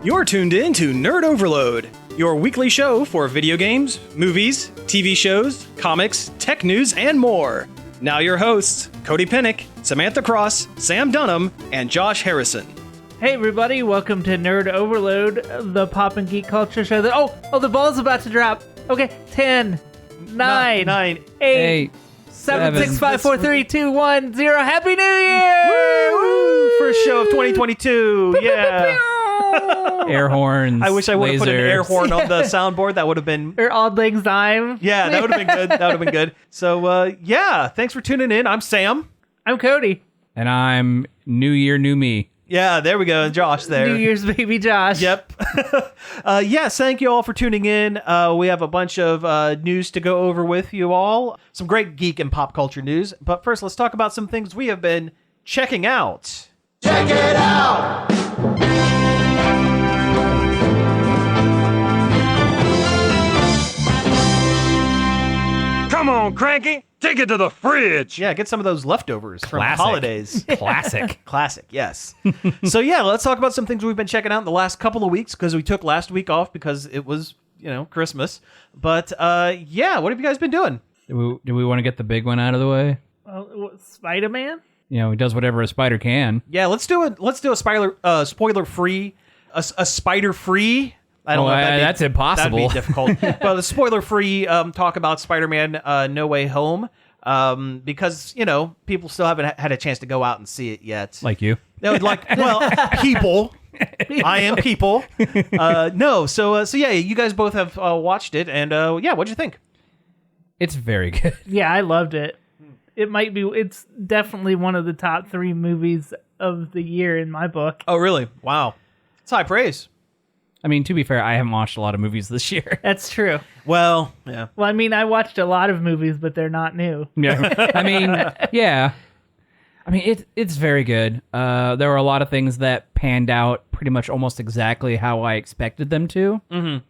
You're tuned in to Nerd Overload, your weekly show for video games, movies, TV shows, comics, tech news, and more. Now your hosts, Cody Pennick, Samantha Cross, Sam Dunham, and Josh Harrison. Hey everybody, welcome to Nerd Overload, the pop and geek culture show that... Oh, the ball's about to drop. Okay, 10, 9, 8, 7, 6, 5, 4, 3, 2, 1, 0. Happy New Year! Woo! First show of 2022. Yeah. Air horns. I wish I would have put an air horn on the soundboard. That would have been... Or Auld Lang Syne. Yeah, that would have been good. That would have been good. So, yeah, thanks for tuning in. I'm Sam. I'm Cody. And I'm New Year, New Me. Yeah, there we go. Josh there. New Year's baby Josh. Yep. Yes, thank you all for tuning in. We have a bunch of news to go over with you all. Some great geek and pop culture news. But first, let's talk about some things we have been checking out. Check it out! Come on, Cranky. Take it to the fridge. Yeah, get some of those leftovers from the Classic. holidays. Classic. Classic, yes. So yeah, let's talk about some things we've been checking out in the last couple of weeks, because we took last week off because it was, Christmas. But yeah, what have you guys been doing? Do we want to get the big one out of the way? Spider-Man? He does whatever a spider can. Yeah, let's do a spoiler free, a spider free. I don't know. That's impossible. That'd be difficult. But the spoiler-free talk about Spider-Man No Way Home, because people still haven't had a chance to go out and see it yet. Like you. No, people. I am people. No, so yeah, you guys both have watched it, and yeah, what'd you think? It's very good. Yeah, I loved it. It's definitely one of the top 3 movies of the year in my book. Oh, really? Wow. It's high praise. I mean, to be fair, I haven't watched a lot of movies this year. That's true. Well, yeah. Well, I mean, I watched a lot of movies, but they're not new. Yeah. I mean, yeah. I mean, it's very good. There were a lot of things that panned out pretty much almost exactly how I expected them to. Mm-hmm.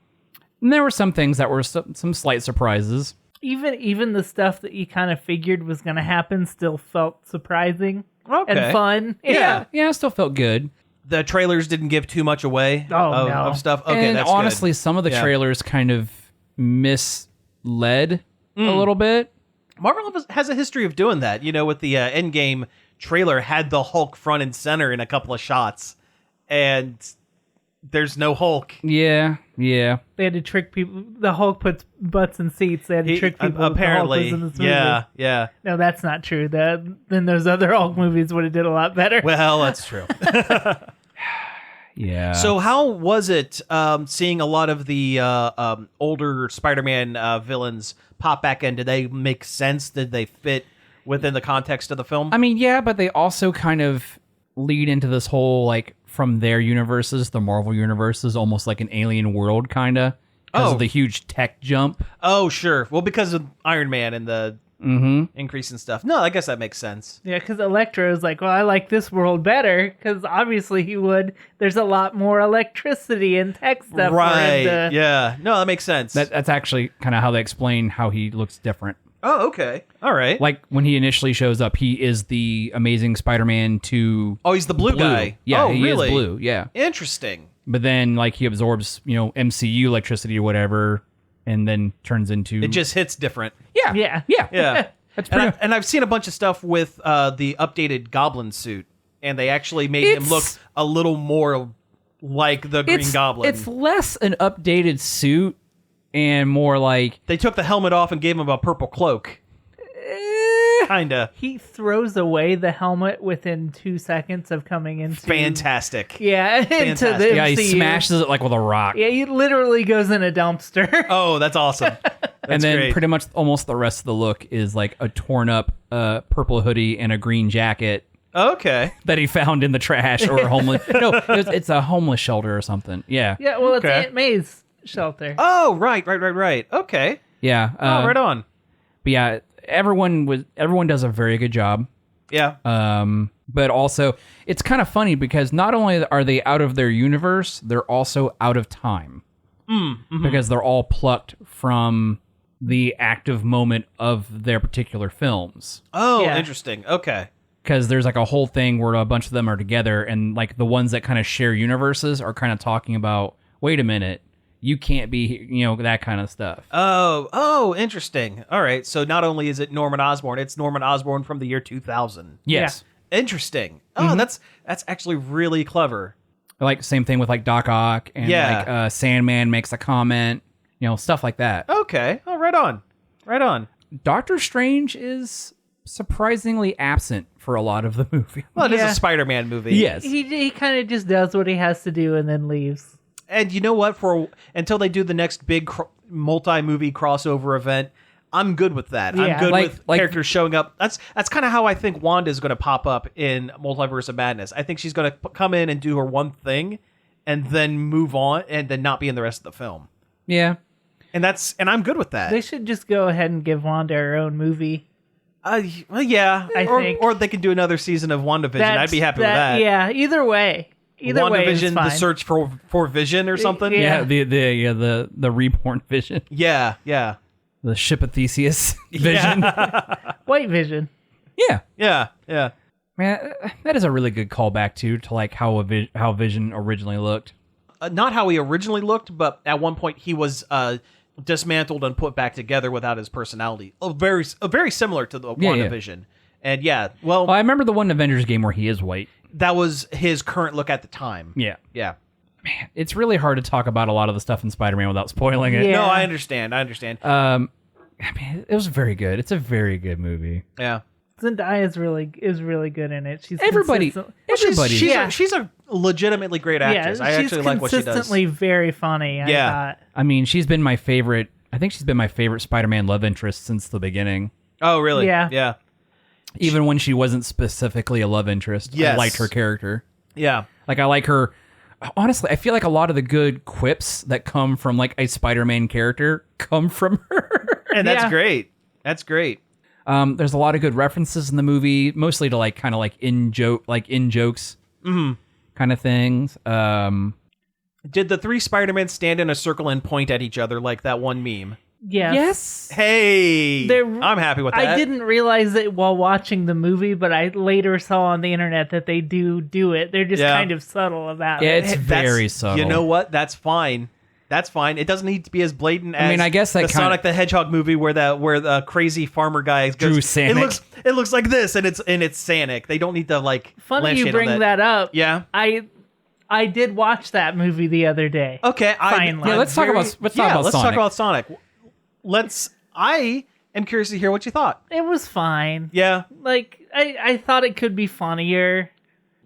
And there were some things that were some slight surprises. Even the stuff that you kind of figured was going to happen still felt surprising and fun. Yeah, it still felt good. The trailers didn't give too much away of stuff. Okay, and that's honestly, good. some of the trailers kind of misled a little bit. Marvel has a history of doing that. With the Endgame trailer, had the Hulk front and center in a couple of shots, and there's no Hulk. Yeah. They had to trick people. The Hulk puts butts in seats. They had to trick people. Apparently, the Hulk was in this movie. Yeah. No, that's not true. Then those other Hulk movies would have did a lot better. Well, that's true. Yeah. So how was it seeing a lot of the older Spider-Man villains pop back in? Did they make sense? Did they fit within the context of the film? I mean, yeah, but they also kind of lead into this whole, from their universes, the Marvel universe is almost like an alien world, kind of, because of the huge tech jump. Oh, sure. Well, because of Iron Man and the increase in stuff. No, I guess that makes sense. Yeah, because Electro's like, well, I like this world better, because obviously he would. There's a lot more electricity and tech stuff. Right, yeah. No, that makes sense. That's actually kind of how they explain how he looks different. Oh, okay. All right. Like, when he initially shows up, he is the Amazing Spider-Man to... Oh, he's the blue guy. Yeah, he really? Is blue, yeah. Interesting. But then, he absorbs, MCU electricity or whatever, and then turns into... It just hits different. Yeah. That's pretty... and I've seen a bunch of stuff with the updated Goblin suit, and they actually made him look a little more like the Green Goblin. It's less an updated suit and more like... They took the helmet off and gave him a purple cloak. Kinda. He throws away the helmet within 2 seconds of coming into... Fantastic. Yeah, into the MCU. Yeah, he smashes it with a rock. Yeah, he literally goes in a dumpster. Oh, that's awesome. And then great. pretty much almost the rest of the look is a torn up purple hoodie and a green jacket. Okay. That he found in the trash or a homeless... No, it's a homeless shelter or something. Yeah. Yeah, well, it's Aunt May's shelter. Oh, right. Okay. Yeah. Right on. But yeah, everyone does a very good job. Yeah. But also, it's kind of funny because not only are they out of their universe, they're also out of time. Mm-hmm. Because they're all plucked from the active moment of their particular films. Oh, yeah. Interesting. Okay. because there's like a whole thing where a bunch of them are together, and like the ones that kind of share universes are kind of talking about, wait a minute, you can't be, that kind of stuff. Oh, interesting. All right, so not only is it Norman Osborn, it's Norman Osborn from the year 2000. Yes. Interesting. Oh, that's actually really clever. Like same thing with like Doc Ock and like Sandman makes a comment, stuff like that. Okay. Oh, right on. Doctor Strange is surprisingly absent for a lot of the movie. Well, it is a Spider-Man movie. Yes. He kind of just does what he has to do and then leaves. And you know what? Until they do the next big multi-movie crossover event, I'm good with that. Yeah. I'm good Like with characters showing up. That's kind of how I think Wanda is going to pop up in Multiverse of Madness. I think she's going to come in and do her one thing, and then move on, and then not be in the rest of the film. Yeah. And I'm good with that. They should just go ahead and give Wanda her own movie. Well, yeah. I think. Or they can do another season of WandaVision. I'd be happy with that. Yeah, either way. Either way is WandaVision, fine. the search for Vision or something. Yeah. The reborn Vision. Yeah. The ship of Theseus Vision. White Vision. Yeah. Yeah. Man, that is a really good callback to like how Vision originally looked. Not how he originally looked, but at one point he was dismantled and put back together without his personality. Very similar to the WandaVision. And well, I remember the one Avengers game where he is white. that was his current look at the time. Yeah. Yeah. It's really hard to talk about a lot of the stuff in Spider-Man without spoiling it. Yeah. No, I understand. I mean, it was very good. It's a very good movie. Yeah. Zendaya is really good in it. She's Everybody. She's a legitimately great actress. I actually like what she does. She's consistently very funny. I thought. I mean, she's been my favorite. I think she's been my favorite Spider-Man love interest since the beginning. Oh, really? Yeah. Yeah. Even when she wasn't specifically a love interest, Yes. I liked her character. Yeah. Like, I like her. Honestly, I feel like a lot of the good quips that come from like a Spider-Man character come from her. And that's Yeah. great. That's great. There's a lot of good references in the movie, mostly to like kind of like in jokes kind of things. Did the three Spider-Men stand in a circle and point at each other like that one meme? Yes. Hey, I'm happy with that. I didn't realize it while watching the movie, but I later saw on the internet that they do it. They're just kind of subtle about Yeah, it. it's very subtle. You know what? That's fine. That's fine. It doesn't need to be as blatant as I guess that the Sonic the Hedgehog movie where the crazy farmer guy goes, Drew Sanic. It looks like this, and it's Sanic. They don't need to like. Funny lampshade you on bring that up. Yeah. I did watch that movie the other day. Okay. Finally. Yeah, let's talk about Let's Sonic. talk about Sonic. I am curious to hear what you thought. It was fine. Yeah. Like I thought it could be funnier.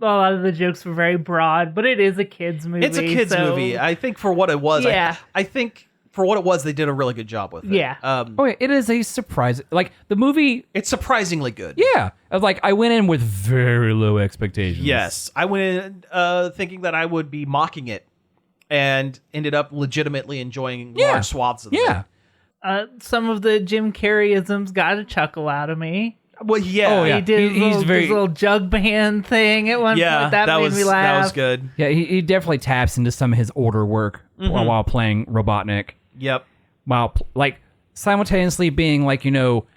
A lot of the jokes were very broad, but it is a kids movie. It's a kids movie. I think for what it was, Yeah. I think for what it was, they did a really good job with it. Yeah. It is a surprise. Like the movie, It's surprisingly good. yeah. Like I went in with very low expectations. Yes. I went in thinking that I would be mocking it and ended up legitimately enjoying large swaths of Yeah. it. Some of the Jim Carreyisms got a chuckle out of me. Well, yeah. Oh, yeah. He did He's his very- little jug band thing at one Yeah, point. That made me laugh. That was good. Yeah, he definitely taps into some of his older work while playing Robotnik. Yep. While like simultaneously being like,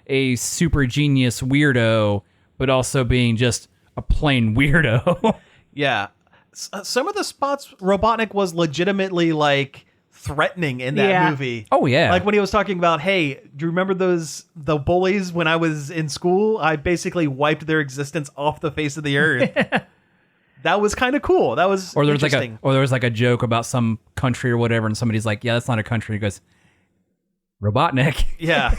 a super genius weirdo, but also being just a plain weirdo. Yeah. Some of the spots Robotnik was legitimately like threatening in that Yeah. movie. Oh, yeah. Like when he was talking about, hey, do you remember the bullies when I was in school? I basically wiped their existence off the face of the earth. That was kind of cool. That was Or there interesting. was like a joke about some country or whatever, and somebody's like, "Yeah, that's not a country." He goes, "Robotnik." Yeah.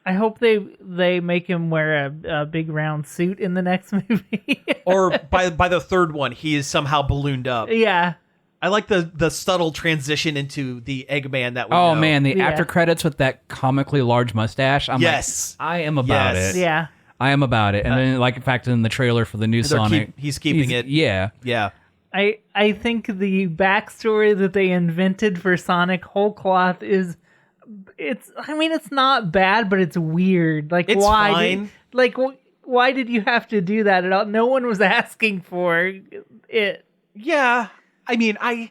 I hope they make him wear a big round suit in the next movie. Or by the third one, he is somehow ballooned up. Yeah. I like the subtle transition into the Eggman that we Oh know. man, the Yeah. after credits with that comically large mustache. I'm Yes. like, I am about Yes. it. Yeah. I am about it. And then, like, in fact, in the trailer for the new Sonic, he's keeping it. Yeah. Yeah. I think the backstory that they invented for Sonic whole cloth is it's not bad, but it's weird. Like It's why fine. why did you have to do that at all? No one was asking for it. Yeah. I mean, I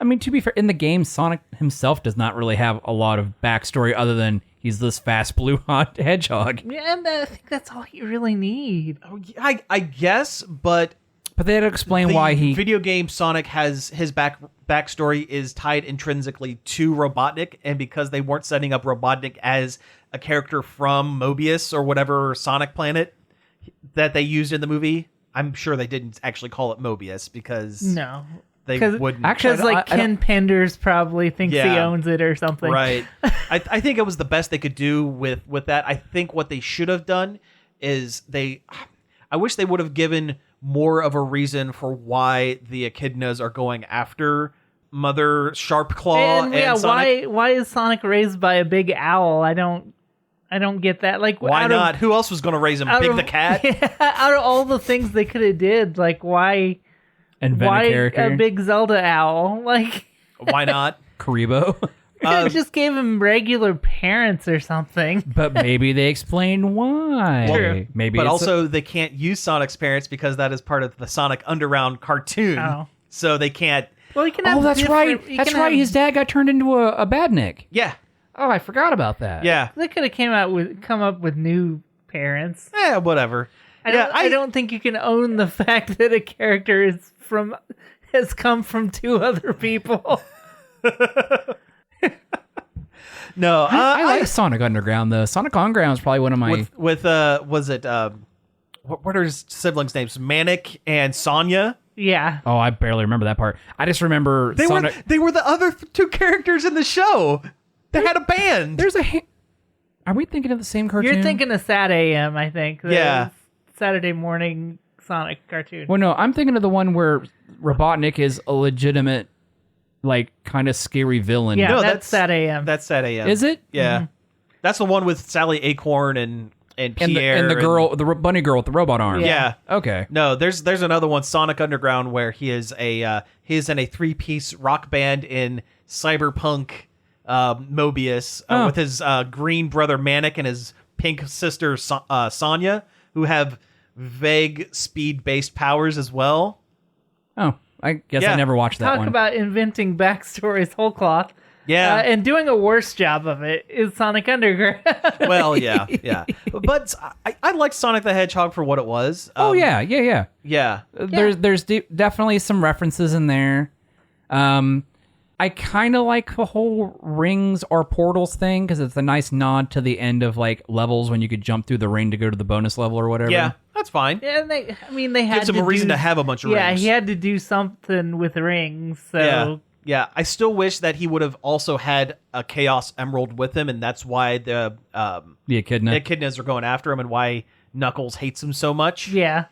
mean, to be fair, in the game, Sonic himself does not really have a lot of backstory other than he's this fast blue hot hedgehog. Yeah, and I think that's all you really need. I guess, but But they had to explain why he. video game Sonic has his backstory is tied intrinsically to Robotnik, and because they weren't setting up Robotnik as a character from Mobius or whatever Sonic Planet that they used in the movie, I'm sure they didn't actually call it Mobius because they wouldn't. Actually, Because Ken Penders probably thinks he owns it or something. Right. I think it was the best they could do with that. I think what they should have done is I wish they would have given more of a reason for why the echidnas are going after Mother Sharpclaw and Sonic. why is Sonic raised by a big owl? I don't get that. Like, why not? Who else was going to raise him? Big the cat? Yeah, out of all the things they could have did, like, why Invent a character. a big Zelda owl? Like, Why not? Karibo. just gave him regular parents or something. But maybe they explain why. True. Maybe But it's also, they can't use Sonic's parents because that is part of the Sonic Underground cartoon. Oh. So they can't. Well, you can have that's right. different- you That's can right. have- His dad got turned into a badnik. Yeah. Oh, I forgot about that. Yeah. They could have come up with new parents. Whatever. I don't think you can own the fact that a character has come from two other people. No, I like Sonic Underground though. Sonic Underground is probably one of my. was it what are his siblings' names? Manic and Sonya. Yeah. Oh, I barely remember that part. I just remember They Sonic. were the other two characters in the show. They had a band. There's a. Are we thinking of the same cartoon? You're thinking of Sad AM, I think. The Yeah. Saturday morning Sonic cartoon. Well, no, I'm thinking of the one where Robotnik is a legitimate, like, kind of scary villain. Yeah, No, that's Sad AM. That's Sad AM. Is it? Yeah. That's the one with Sally Acorn and Pierre And the girl, the bunny girl with the robot arm. Yeah. Okay. No, there's another one, Sonic Underground, where he is he's in a 3-piece rock band in cyberpunk Mobius with his green brother Manic and his pink sister Sonya, who have vague speed-based powers as well. Oh, I guess Yeah. I never watched that Talk one. about inventing backstories whole cloth. Yeah. And doing a worse job of it is Sonic Underground. Well, yeah. But I liked Sonic the Hedgehog for what it was. Yeah. Yeah. There's definitely some references in there. I kind of like the whole rings or portals thing because it's a nice nod to the end of like levels when you could jump through the ring to go to the bonus level or whatever. Yeah, that's fine. Yeah, and they had Gives him a reason to have a bunch of Yeah, rings. he had to do something with rings. So Yeah. I still wish that he would have also had a Chaos Emerald with him, and that's why the Echidna. echidnas are going after him and why Knuckles hates him so much. yeah.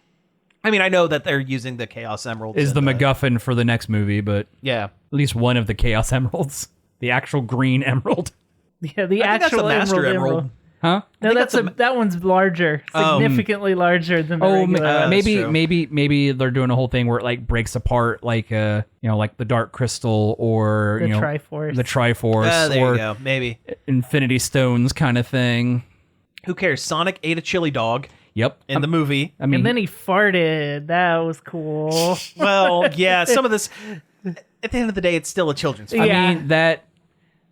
I mean, I know that they're using the Chaos Emeralds. Is the in MacGuffin for the next movie, but Yeah. at least one of the Chaos Emeralds. The actual green emerald. Yeah, the I think that's actual the Master Emerald. Emerald. Huh? No, think that's that one's larger, significantly larger than the regular. that's maybe true. maybe they're doing a whole thing where it like breaks apart like like the Dark Crystal or The you know Triforce. the Triforce There or you go. Maybe. Infinity Stones kind of thing. Who cares? Sonic ate a chili dog Yep. in the movie. I mean, And then he farted. That was cool. Well, yeah, some of this... At the end of the day, it's still a children's film. Yeah. mean that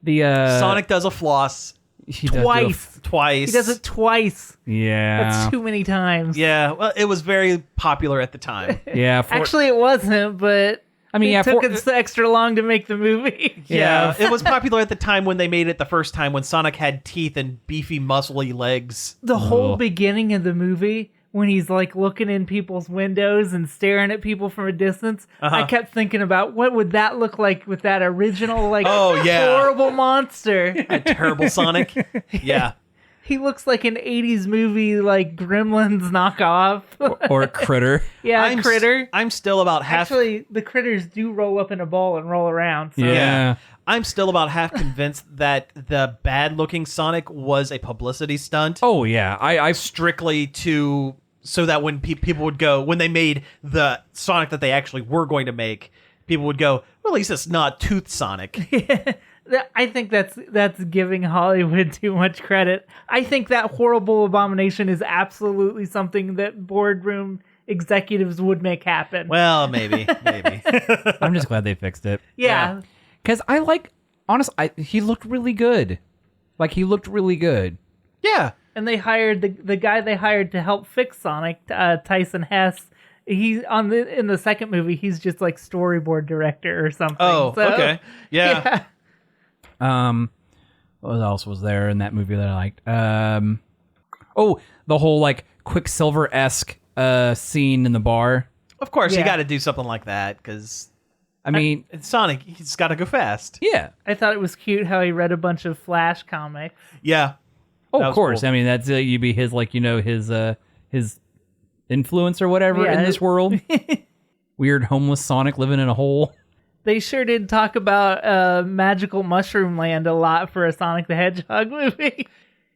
the Sonic does a floss he does do a- Twice. twice. He does it twice. yeah. That's too many times. Yeah, well, it was very popular at the time. Yeah. Actually, it wasn't, but I mean, it took us extra long to make the movie. Yeah, it was popular at the time when they made it the first time, when Sonic had teeth and beefy, muscly legs. The whole Ugh. beginning of the movie, when he's like looking in people's windows and staring at people from a distance, I kept thinking about what would that look like with that original, like, horrible monster. A terrible Sonic. Yeah. He looks like an 80s movie, like Gremlins knockoff. or a critter. Yeah, Critter. I'm still about half... Actually, the critters do roll up in a ball and roll around. So. Yeah. I'm still about half convinced that the bad-looking Sonic was a publicity stunt. Oh yeah. I Strictly to... So that when people would go... When they made the Sonic that they actually were going to make, people would go, well, at least it's not Tooth Sonic. I think that's giving Hollywood too much credit. I think that horrible abomination is absolutely something that boardroom executives would make happen. Well, maybe. I'm just glad they fixed it. yeah. Because I like, honestly, he looked really good. Like, he looked really good. Yeah. And they hired the guy they hired to help fix Sonic, Tyson Hess. He's in the second movie. He's just like storyboard director or something. Oh, So, okay. Yeah. What else was there in that movie that I liked? The whole like Quicksilver-esque scene in the bar. Of course, you Yeah. got to do something like that because I mean, it's Sonic. He's got to go fast. yeah. I thought it was cute how he read a bunch of Flash comics. Yeah. Oh, That of was course. cool. I mean, that's you'd be his like his influence or whatever Yeah. in this world. Weird homeless Sonic living in a hole. They sure did talk about Magical Mushroom Land a lot for a Sonic the Hedgehog movie.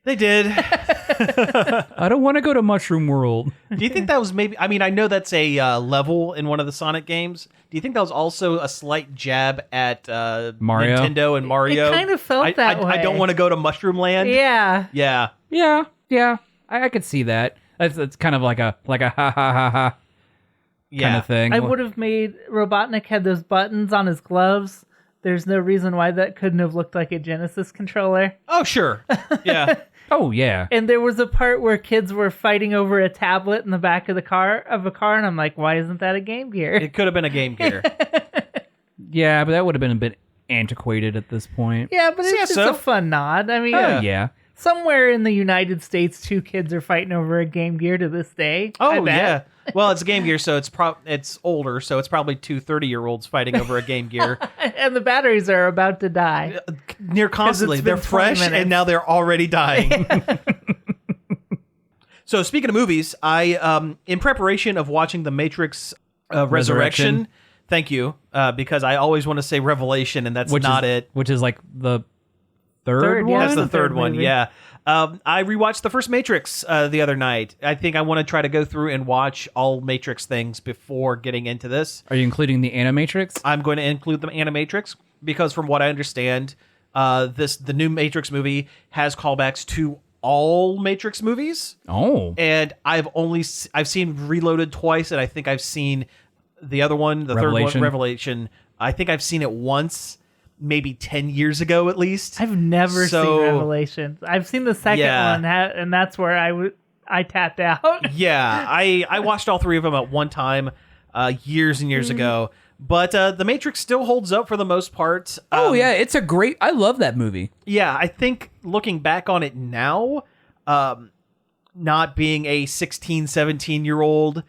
They did. I don't want to go to Mushroom World. Do you think that was maybe? I mean, I know that's a level in one of the Sonic games. Do you think that was also a slight jab at Mario? Nintendo and Mario? It kind of felt that way. I don't want to go to Mushroom Land. Yeah. Yeah. Yeah. I could see that. That's kind of like a ha ha ha ha Yeah. kind of thing. I would have made Robotnik had those buttons on his gloves. There's no reason why that couldn't have looked like a Genesis controller. Oh, sure. Yeah. Oh yeah. And there was a part where kids were fighting over a tablet in the back of the car, and I'm like, why isn't that a Game Gear? It could have been a Game Gear. Yeah, but that would have been a bit antiquated at this point. Yeah, but it's just so. a fun nod. I mean, Oh yeah. somewhere in the United States, 2 kids are fighting over a Game Gear to this day. I Oh, bet. yeah. Well, it's a Game Gear, so it's older, so it's probably 2 30-year-olds fighting over a Game Gear And the batteries are about to die. near constantly. it's They're been 20 fresh, minutes. and now they're already dying. So, speaking of movies, I, in preparation of watching The Matrix Resurrection, thank you, because I always want to say Revelation, and that's not it. Which is like the third Third, one. yeah. That's the the third third one, movie. yeah. I rewatched the first Matrix the other night. I think I want to try to go through and watch all Matrix things before getting into this. Are you including the Animatrix? I'm going to include the Animatrix because, from what I understand, the new Matrix movie has callbacks to all Matrix movies, Oh. and I've seen Reloaded twice, and I think I've seen the other one, the third Revelation. one, Revelation. I think I've seen it once, maybe 10 years ago at least. I've never So- seen Revelations. I've seen the second Yeah. one, and that's where I tapped out. Yeah, I watched all 3 of them at one time years and years ago. But The Matrix still holds up for the most part. Oh yeah, it's a great. I love that movie. Yeah, I think looking back on it now, not being a 16, 17-year-old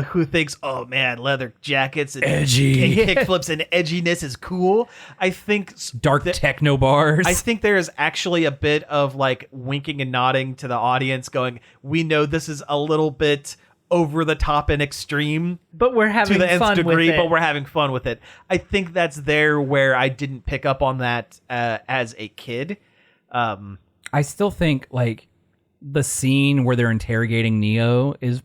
who thinks, oh man, leather jackets and, Edgy. and kickflips and edginess is cool, I think Dark techno bars. I think there is actually a bit of like winking and nodding to the audience going, we know this is a little bit over the top and extreme But we're having to the nth fun degree, with it. but we're having fun with it. I think that's there where I didn't pick up on that as a kid. I still think like the scene where they're interrogating Neo is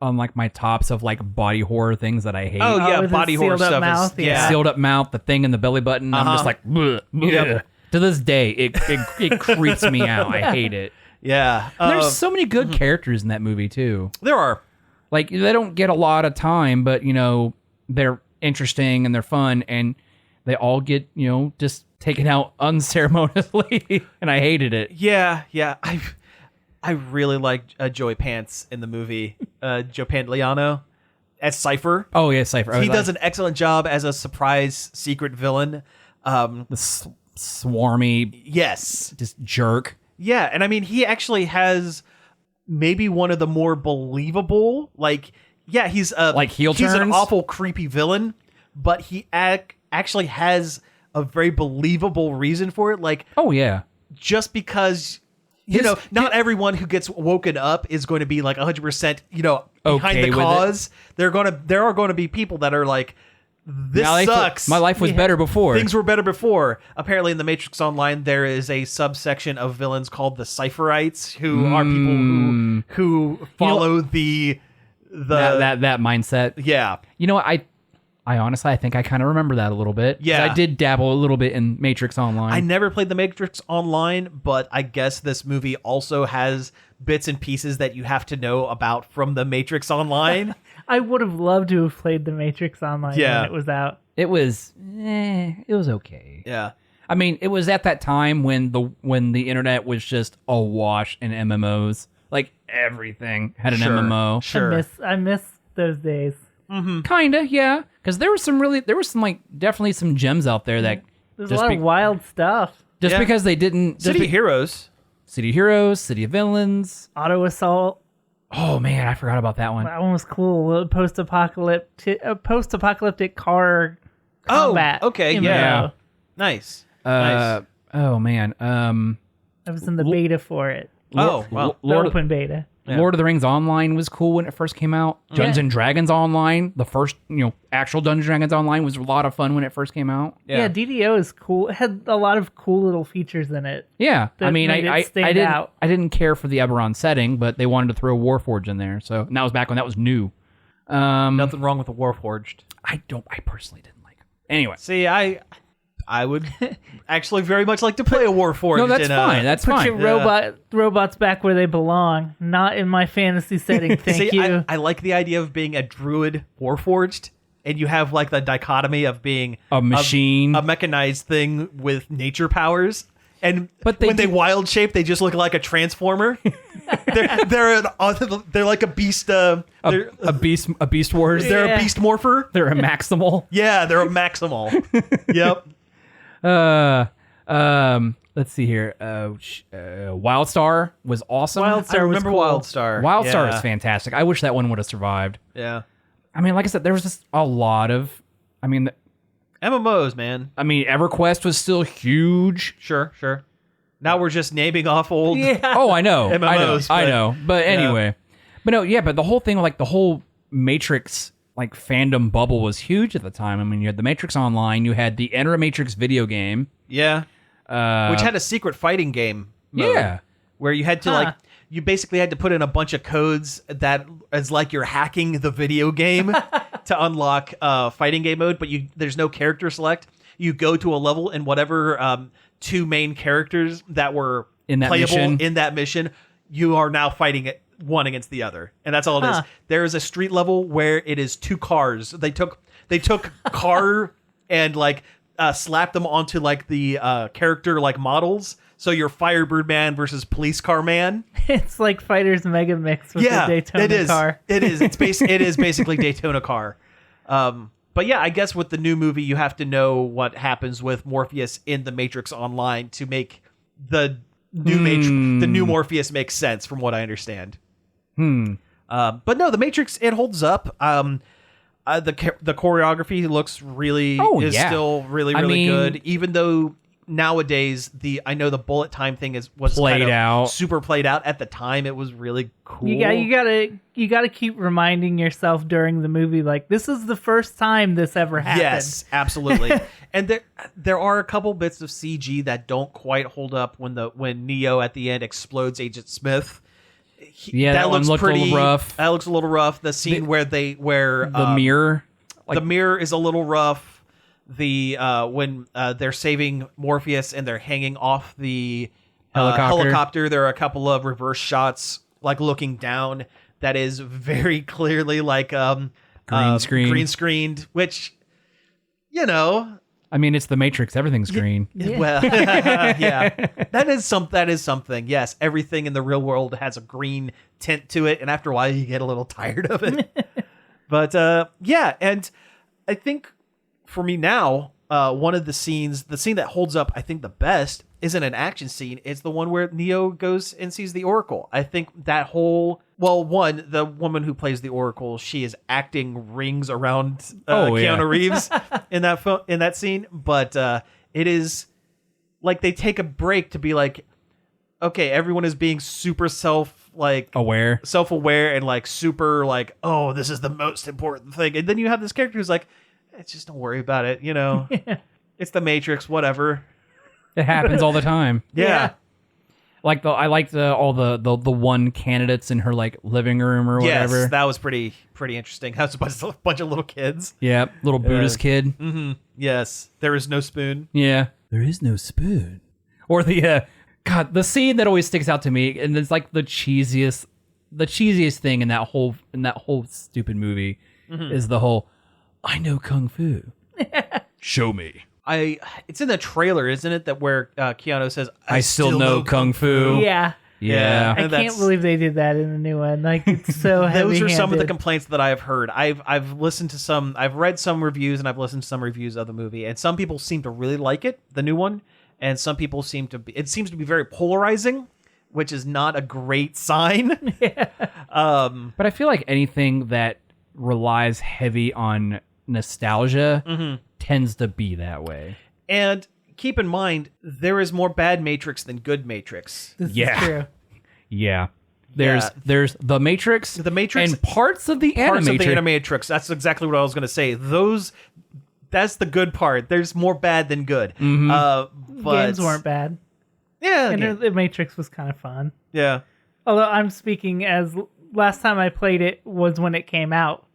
on like my tops of like body horror things that I hate. Oh, yeah, with his body horror sealed up stuff mouth, is yeah. Sealed up mouth, the thing in the belly button. I'm just like, bleh, bleh. Yep. To this day, it creeps me out. I hate it. Yeah. And there's so many good characters in that movie too. There are. Like they don't get a lot of time, but you know they're interesting and they're fun, and they all get just taken out unceremoniously, and I hated it. Yeah. I really like Joey Pants in the movie. Joe Pantoliano as Cypher. Oh yeah, Cypher. He does an excellent job as a surprise secret villain. the swarmy, Yes. just jerk. Yeah, and I mean, he actually has maybe one of the more believable, he's Like heel he's an turns? awful creepy villain, but he actually has a very believable reason for it. Like, Oh yeah. just because not everyone who gets woken up is going to be like 100% behind Okay the with it. cause. There are going to be people that are like, this sucks. My life was better before. Things were better before. Apparently, in the Matrix Online, there is a subsection of villains called the Cypherites, who are people who follow the that mindset. yeah. You know what? I honestly, I think I kind of remember that a little bit. 'Cause Yeah. I did dabble a little bit in Matrix Online. I never played the Matrix Online, but I guess this movie also has bits and pieces that you have to know about from the Matrix Online. I would have loved to have played The Matrix Online Yeah. when it was out. It was okay. Yeah. I mean, it was at that time when the internet was just awash in MMOs. Like everything had an MMO. Sure. I miss those days. Kinda, yeah. Because there was some definitely some gems out there that There's a lot of wild stuff. just because they didn't City Heroes. City Heroes, City of Villains. Auto Assault. Oh man, I forgot about that one. That one was cool. Post-apocalyptic car combat. okay, MMO. yeah. Nice. Nice. Oh man. I was in the beta for it. Oh, wow. The open beta. Lord of the Rings Online was cool when it first came out. Dungeons and Dragons Online, the first, actual Dungeons and Dragons Online was a lot of fun when it first came out. Yeah, DDO is cool. It had a lot of cool little features in it. Yeah, that I mean, made it stand out. I didn't care for the Eberron setting, but they wanted to throw Warforged in there, so and that was back when that was new. Nothing wrong with the Warforged. I personally didn't like them. Anyway, See, I would actually very much like to play a Warforged. no, that's fine. That's Put fine. your robots back where they belong, not in my fantasy setting. Thank See, you. I like the idea of being a druid Warforged, and you have like the dichotomy of being A machine. a mechanized thing with nature powers. And But when they wild shape, they just look like a transformer. they're like a beast. a beast wars. They're Yeah. a beast morpher. They're a maximal. Yeah, they're a maximal. Yep. Let's see here. Wildstar was awesome. Wildstar I was remember cool. Wildstar. Wildstar yeah. is fantastic. I wish that one would have survived. Yeah. I mean, like I said, there was just a lot of. MMOs, man. EverQuest was still huge. Sure. Now we're just naming off old. Oh, I know. MMOs, I but- know. But anyway. But no, yeah, but the whole thing, like the whole Matrix fandom bubble was huge at the time. I mean, you had the Matrix Online, you had the Enter a Matrix video game. Yeah. Which had a secret fighting game mode. Yeah. Where you had to you basically had to put in a bunch of codes that is like you're hacking the video game to unlock fighting game mode, but there's no character select. You go to a level and whatever two main characters that were In that playable mission. in that mission, you are now fighting it one against the other. And that's all it is. There is a street level where it is two cars. They took car and slapped them onto the character models. So you're Firebird Man versus Police Car Man. It's like Fighters Mega Mix with the Daytona car. It is. It is basically Daytona car. But yeah, I guess with the new movie, you have to know what happens with Morpheus in the Matrix Online to make the new Morpheus make sense, from what I understand. But no, the Matrix, it holds up. The choreography looks still really good, even though nowadays I know the bullet time thing was Played out. super played out. At the time, it was really cool. You gotta keep reminding yourself during the movie, like, this is the first time this ever happened. Yes, absolutely. And there are a couple bits of CG that don't quite hold up when Neo at the end explodes Agent Smith. That one looked a little rough. That looks a little rough. The scene where the mirror. the mirror is a little rough. When they're saving Morpheus and they're hanging off the helicopter, there are a couple of reverse shots, looking down. That is very clearly green screened, which, I mean, it's the Matrix. Everything's green. well, yeah, that is something. Yes, everything in the real world has a green tint to it, and after a while, you get a little tired of it. But yeah, and I think for me now, one of the scene that holds up, I think the best, isn't an action scene. It's the one where Neo goes and sees the Oracle. I think that whole the woman who plays the Oracle, she is acting rings around Keanu Reeves in that scene. But it is like they take a break to be like, okay, everyone is being super self-aware and super oh, this is the most important thing. And then you have this character who's like, just don't worry about it, It's the Matrix, whatever. It happens all the time. Yeah. I liked all the one candidates in her living room or whatever. Yes, that was pretty interesting. That was a bunch of little kids. Yeah, little Buddhist kid. Mm-hmm. Yes, there is no spoon. Yeah, there is no spoon. Or the scene that always sticks out to me, and it's the cheesiest thing in that whole stupid movie is the whole, I know kung fu. Show me. It's in the trailer, isn't it? That where Keanu says, I still know Kung Fu. Yeah. Yeah. I can't believe they did that in the new one. Like, it's so heavy. Those are some of the complaints that I have heard. I've listened to some, I've read some reviews, and I've listened to some reviews of the movie, and some people seem to really like it, the new one, and some people it seems to be very polarizing, which is not a great sign. But I feel like anything that relies heavy on nostalgia tends to be that way. And keep in mind, there is more bad Matrix than good Matrix. This is true. Yeah. There's the Matrix, and parts of the Animatrix. That's exactly what I was going to say. That's the good part. There's more bad than good. But Games weren't bad. Yeah. And the Matrix was kind of fun. Yeah. Although I'm speaking as last time I played it was when it came out.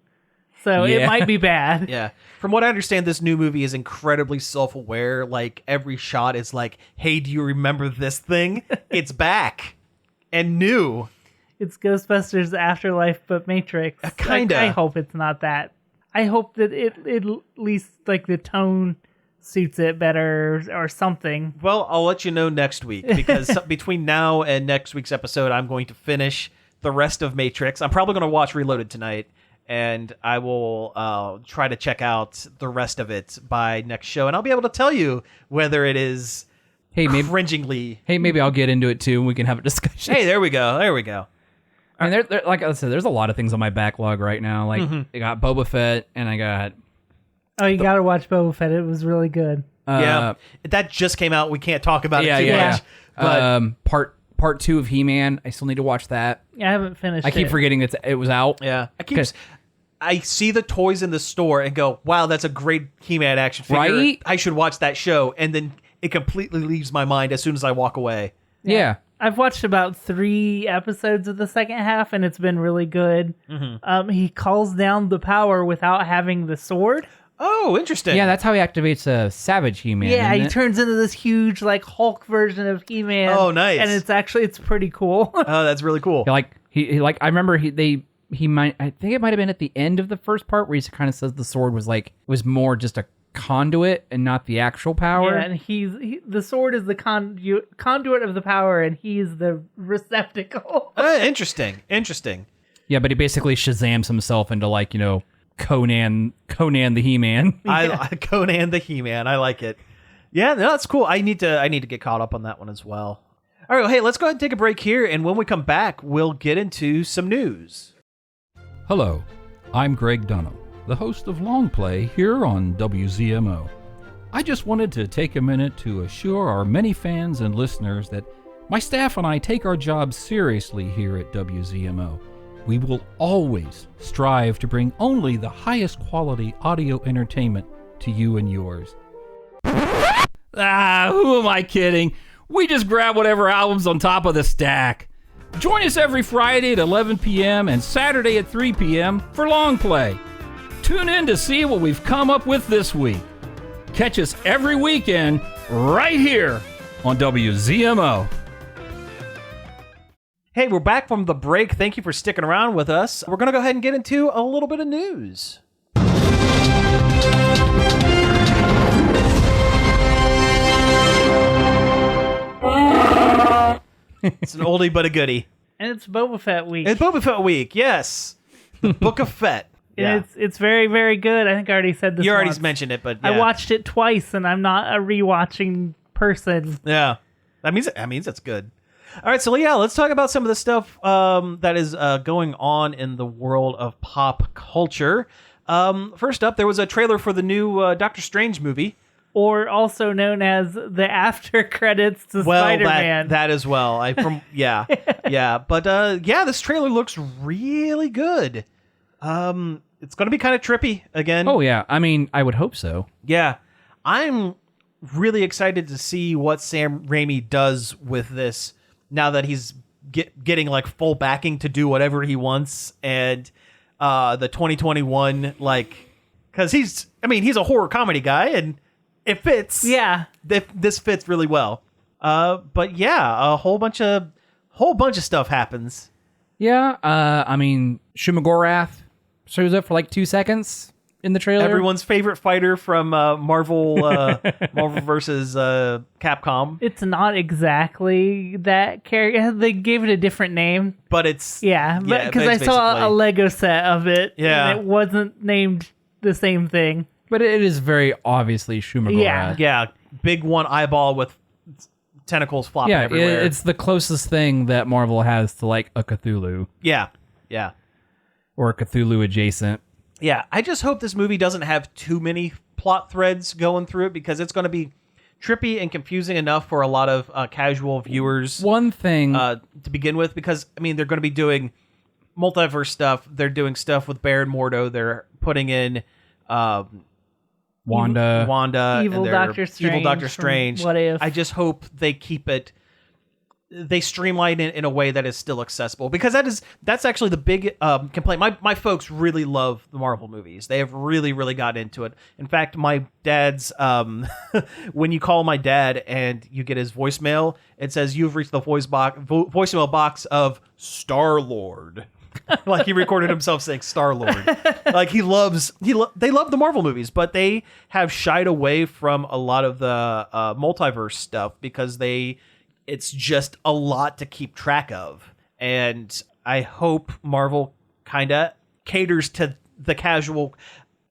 So it might be bad. Yeah. From what I understand, this new movie is incredibly self-aware. Like, every shot is like, hey, do you remember this thing? It's back. And new. It's Ghostbusters Afterlife, but Matrix. Kinda. I hope it's not that. I hope that it at least, like, the tone suits it better or something. Well, I'll let you know next week, because between now and next week's episode, I'm going to finish the rest of Matrix. I'm probably going to watch Reloaded tonight. And I will try to check out the rest of it by next show, and I'll be able to tell you whether it is cringingly. Hey, maybe I'll get into it too, and we can have a discussion. Hey, there we go. There we go. I mean, like I said, there's a lot of things on my backlog right now. Like, I got Boba Fett, and I got... Oh, you got to watch Boba Fett. It was really good. Yeah, that just came out. We can't talk about it too much. But part 2 of He-Man, I still need to watch that. I haven't finished I keep forgetting it was out. Yeah, I see the toys in the store and go, wow, that's a great He-Man action figure. Right? I should watch that show. And then it completely leaves my mind as soon as I walk away. Yeah. I've watched about 3 episodes of the second half, and it's been really good. He calls down the power without having the sword. Oh, interesting. Yeah, that's how he activates a Savage He-Man. Yeah, he turns into this huge, like, Hulk version of He-Man. Oh, nice. And it's pretty cool. Oh, that's really cool. He I remember I think it might have been at the end of the first part where he kind of says the sword was more just a conduit and not the actual power. Yeah, and the sword is the conduit of the power, and he's the receptacle. Interesting. Yeah, but he basically Shazams himself into, like, Conan the He-Man. Conan the He-Man. I like it. Yeah, no, that's cool. I need to get caught up on that one as well. All right, well, hey, let's go ahead and take a break here, and when we come back, we'll get into some news. Hello, I'm Greg Dunham, the host of Long Play here on WZMO. I just wanted to take a minute to assure our many fans and listeners that my staff and I take our job seriously here at WZMO. We will always strive to bring only the highest quality audio entertainment to you and yours. Who am I kidding? We just grab whatever album's on top of the stack. Join us every Friday at 11 p.m. and Saturday at 3 p.m. for Long Play. Tune in to see what we've come up with this week. Catch us every weekend right here on WZMO. Hey, we're back from the break. Thank you for sticking around with us. We're going to go ahead and get into a little bit of news. It's an oldie but a goodie. And it's Boba Fett week. It's Boba Fett week, yes. The Book of Fett. Yeah. And it's very, very good. I think I already said this You already once. mentioned it, but yeah. I watched it twice, and I'm not a rewatching person. Yeah. That means it's good. All right, so yeah, let's talk about some of the stuff that is going on in the world of pop culture. First up, there was a trailer for the new Doctor Strange movie. Or also known as the after credits to Spider-Man. That as well. Yeah. But this trailer looks really good. It's going to be kind of trippy again. Oh yeah, I mean, I would hope so. Yeah, I'm really excited to see what Sam Raimi does with this now that he's getting like full backing to do whatever he wants, and the 2021 because he's a horror comedy guy and. It fits. Yeah. This fits really well. But yeah, a whole bunch of stuff happens. Yeah. Shumagorath shows up for like 2 seconds in the trailer. Everyone's favorite fighter from Marvel versus Capcom. It's not exactly that character. They gave it a different name. But it's... Yeah, because I saw a Lego set of it. Yeah. And it wasn't named the same thing. But it is very obviously Schumacher. Yeah, big one eyeball with tentacles flopping everywhere. It's the closest thing that Marvel has to like a Cthulhu. Yeah. Or a Cthulhu adjacent. Yeah, I just hope this movie doesn't have too many plot threads going through it because it's going to be trippy and confusing enough for a lot of casual viewers. One thing to begin with, because I mean they're going to be doing multiverse stuff. They're doing stuff with Baron Mordo. They're putting in Wanda, Evil and Doctor Strange. What If? I just hope they keep it. They streamline it in a way that is still accessible, because that's actually the big complaint. My folks really love the Marvel movies. They have really got into it. In fact, my dad's when you call my dad and you get his voicemail, it says you've reached the voicemail box of Star-Lord. Like he recorded himself saying Star-Lord. Like they love the Marvel movies, but they have shied away from a lot of the multiverse stuff because it's just a lot to keep track of. And I hope Marvel kind of caters to the casual.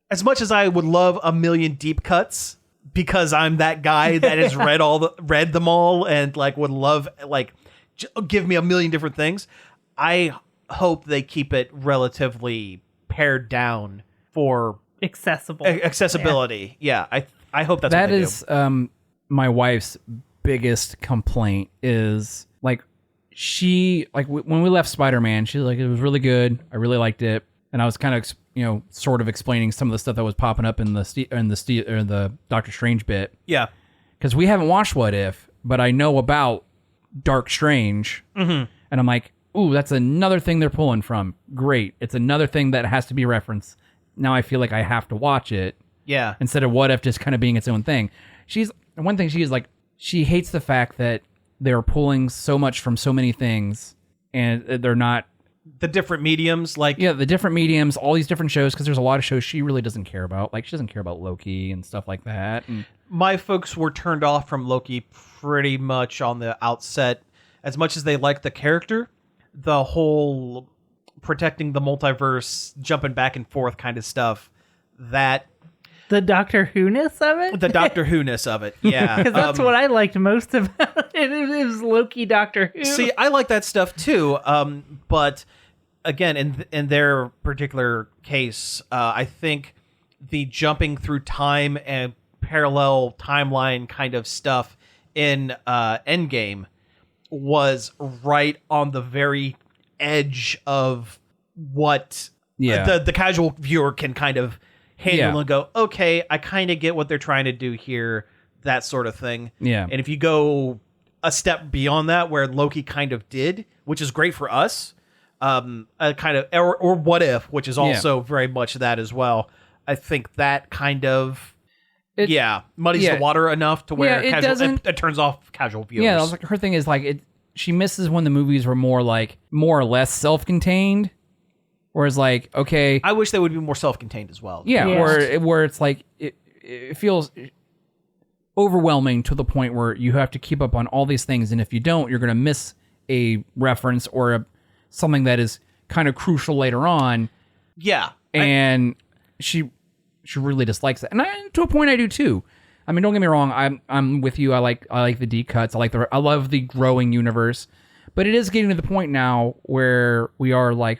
As much as I would love a million deep cuts, because I'm that guy that has read them all and like would love give me a million different things. I hope they keep it relatively pared down for accessibility. Yeah, I hope that's that what they is do. My wife's biggest complaint is like when we left Spider-Man, she's like, it was really good, I really liked it, and I was kind of sort of explaining some of the stuff that was popping up in the Doctor Strange bit. Yeah, because we haven't watched What If, but I know about Dark Strange, and I'm like, ooh, that's another thing they're pulling from. Great, it's another thing that has to be referenced. Now I feel like I have to watch it. Yeah, instead of What If just kind of being its own thing. She's like, she hates the fact that they're pulling so much from so many things, and they're not the different mediums, the different mediums, all these different shows, because there's a lot of shows she really doesn't care about. Like, she doesn't care about Loki and stuff like that. And my folks were turned off from Loki pretty much on the outset. As much as they like the character, the whole protecting the multiverse, jumping back and forth kind of stuff, that... The Doctor Who-ness of it? The Doctor Who-ness of it, yeah. Because that's what I liked most about it. It was Loki Doctor Who. See, I like that stuff too, but again, in their particular case, I think the jumping through time and parallel timeline kind of stuff in Endgame was right on the very edge of what the casual viewer can kind of handle and go, okay, I kind of get what they're trying to do here, that sort of thing. Yeah. And if you go a step beyond that, where Loki kind of did, which is great for us, a kind of or What If, which is also very much that as well. I think that kind of muddies the water enough to where it turns off casual viewers. Yeah, like her thing is like she misses when the movies were more or less self-contained. Whereas, like, okay, I wish they would be more self-contained as well. Yeah, where it's like it feels overwhelming to the point where you have to keep up on all these things, and if you don't, you're going to miss a reference or something that is kind of crucial later on. Yeah, and she really dislikes it, and to a point, I do too. I mean, don't get me wrong, I'm with you. I like the deep cuts. I love the growing universe, but it is getting to the point now where we are like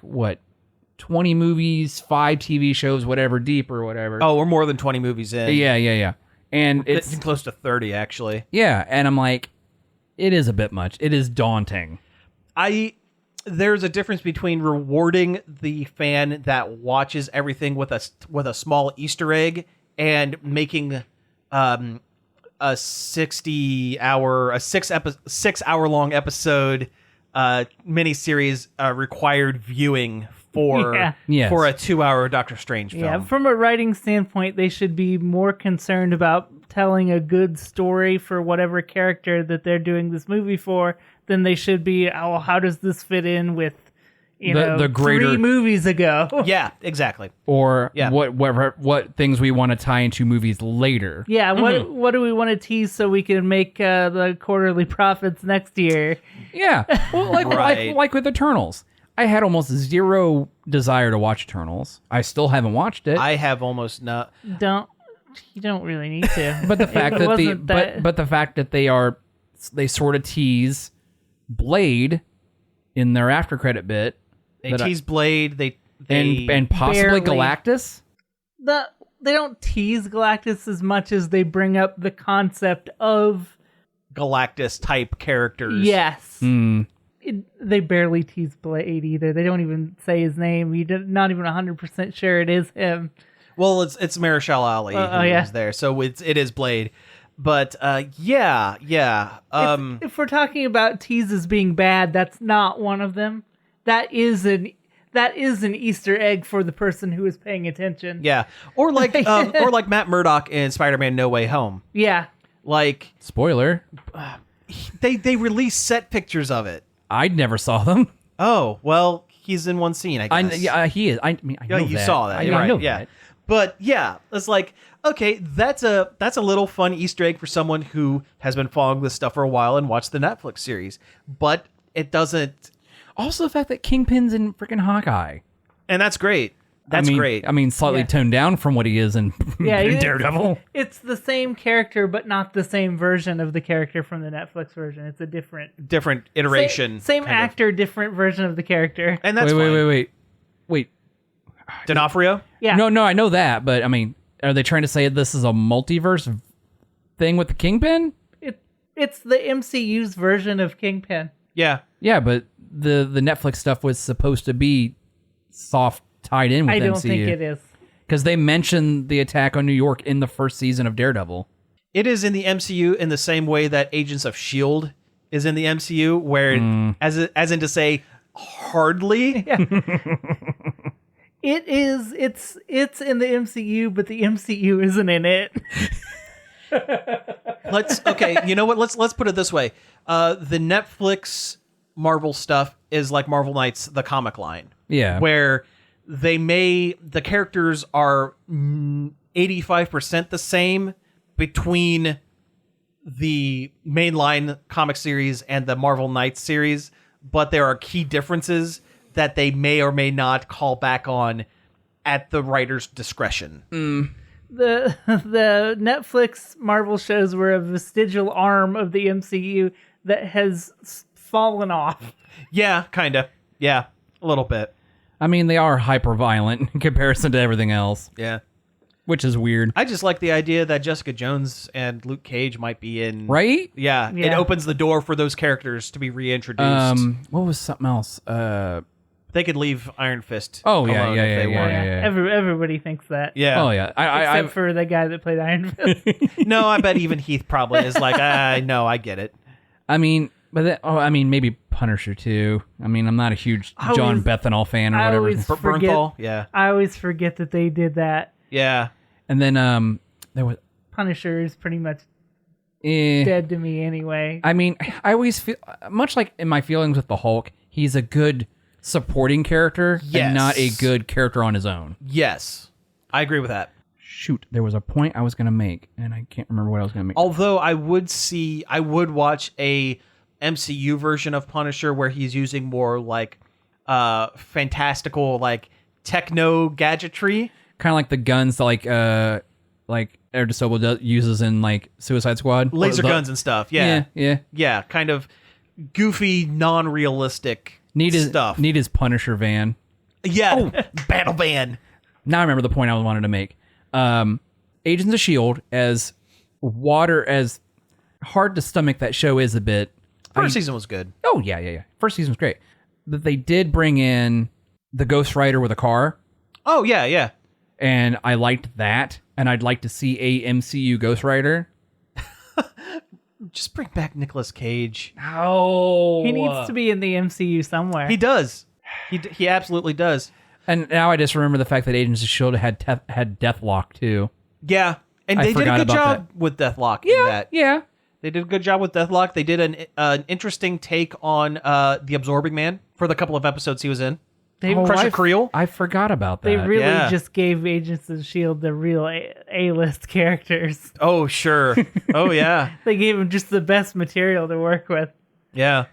20 movies, 5 TV shows, whatever, deep or whatever. Oh, we're more than 20 movies in. Yeah. And it's close to 30, actually. Yeah, and I'm like, it is a bit much. It is daunting. There's a difference between rewarding the fan that watches everything with a small Easter egg and making a 6 hour long episode miniseries required viewing for a 2-hour Doctor Strange film. Yeah, from a writing standpoint, they should be more concerned about telling a good story for whatever character that they're doing this movie for than they should be, how does this fit in with, the greater 3 movies ago. Yeah, exactly. or Yeah. what things we want to tie into movies later. Yeah, what do we want to tease so we can make the quarterly profits next year? Yeah, well, Right. like with Eternals, I had almost zero desire to watch Eternals. I still haven't watched it. I have almost not. You don't really need to. But the fact It that wasn't but the fact that they sort of tease Blade in their after credit bit. They that I- tease Blade. They and possibly barely- Galactus. They don't tease Galactus as much as they bring up the concept of Galactus type characters. yes. Hmm. They barely tease Blade either. They don't even say his name. You're not even 100% sure it is him. Well, it's Marishal Ali who's there, so it is Blade. But yeah. If we're talking about teases being bad, that's not one of them. That is an Easter egg for the person who is paying attention. Yeah, or like Matt Murdock in Spider-Man: No Way Home. Yeah. Like Spoiler. they release set pictures of it. I never saw them. Oh well, he's in one scene. I guess. He is. I mean, I know you that. saw that. I right, know yeah. that. But yeah, it's like, okay, that's a little fun Easter egg for someone who has been following this stuff for a while and watched the Netflix series. But it doesn't. Also, the fact that Kingpin's in freaking Hawkeye. And that's great. That's great. I mean, slightly Yeah. toned down from what he is in, Yeah, in Daredevil. It's the same character, but not the same version of the character from the Netflix version. It's a different iteration. Same kind of. actor, different version of the character. And that's fine. Wait. D'Onofrio? Yeah. No, I know that, but I mean, are they trying to say this is a multiverse thing with the Kingpin? It's the MCU's version of Kingpin. Yeah. Yeah, but the Netflix stuff was supposed to be soft tied in with I don't MCU. think it is. Because they mentioned the attack on New York in the first season of Daredevil. It is in the MCU in the same way that Agents of S.H.I.E.L.D. is in the MCU, where, as in to say, hardly. It is. It's in the MCU, but the MCU isn't in it. You know what? Let's put it this way. The Netflix Marvel stuff is like Marvel Knights, the comic line. Yeah. Where the characters are 85% the same between the mainline comic series and the Marvel Knights series, but there are key differences that they may or may not call back on at the writer's discretion. The Netflix Marvel shows were a vestigial arm of the MCU that has fallen off. Yeah, kind of. Yeah, a little bit. I mean, they are hyper violent in comparison to everything else, Yeah. which is weird. I just like the idea that Jessica Jones and Luke Cage might be in. Right? Yeah, it Yeah. opens the door for those characters to be reintroduced. What was something else? They could leave Iron Fist. Oh, yeah, alone yeah, if they yeah, want. yeah. Everybody thinks that. Yeah. Oh, yeah. Except for the guy that played Iron Fist. No, I bet even Heath probably is like, no, I get it. I mean, maybe Punisher too. I mean, I'm not a huge John Bethanol fan or I whatever. always forget. Bernthal? Yeah. I always forget that they did that. Yeah. And then there was Punisher is pretty much dead to me anyway. I mean, I always feel much like in my feelings with the Hulk, he's a good supporting character Yes. and not a good character on his own. Yes. I agree with that. Shoot, there was a point I was going to make, and I can't remember what I was going to make. Although I would watch a MCU version of Punisher where he's using more like fantastical, like techno gadgetry. Kind of like the guns that like Air DeSobo uses in like Suicide Squad. Laser guns and stuff. Yeah. Yeah. Kind of goofy, non-realistic stuff. Need his Punisher van. Yeah. Battle van. Now I remember the point I wanted to make. Agents of S.H.I.E.L.D. as hard to stomach that show is a bit. First season was good. Oh, yeah. First season was great. But they did bring in the Ghost Rider with a car, Oh, yeah. and I liked that. And I'd like to see a MCU Ghost Rider. Just bring back Nicolas Cage. Oh, He needs to be in the MCU somewhere. He does. He absolutely does. And now I just remember the fact that Agents of S.H.I.E.L.D. had Deathlock, too. Yeah. And I they did a forgot good about job with Deathlock in that. Yeah. They did a good job with Deathlock. They did an interesting take on the Absorbing Man for the couple of episodes he was in. Crusher Creel. I forgot about that. They really Yeah. just gave Agents of S.H.I.E.L.D. the real A-list characters. Oh, sure. Oh, yeah. They gave them just the best material to work with. Yeah.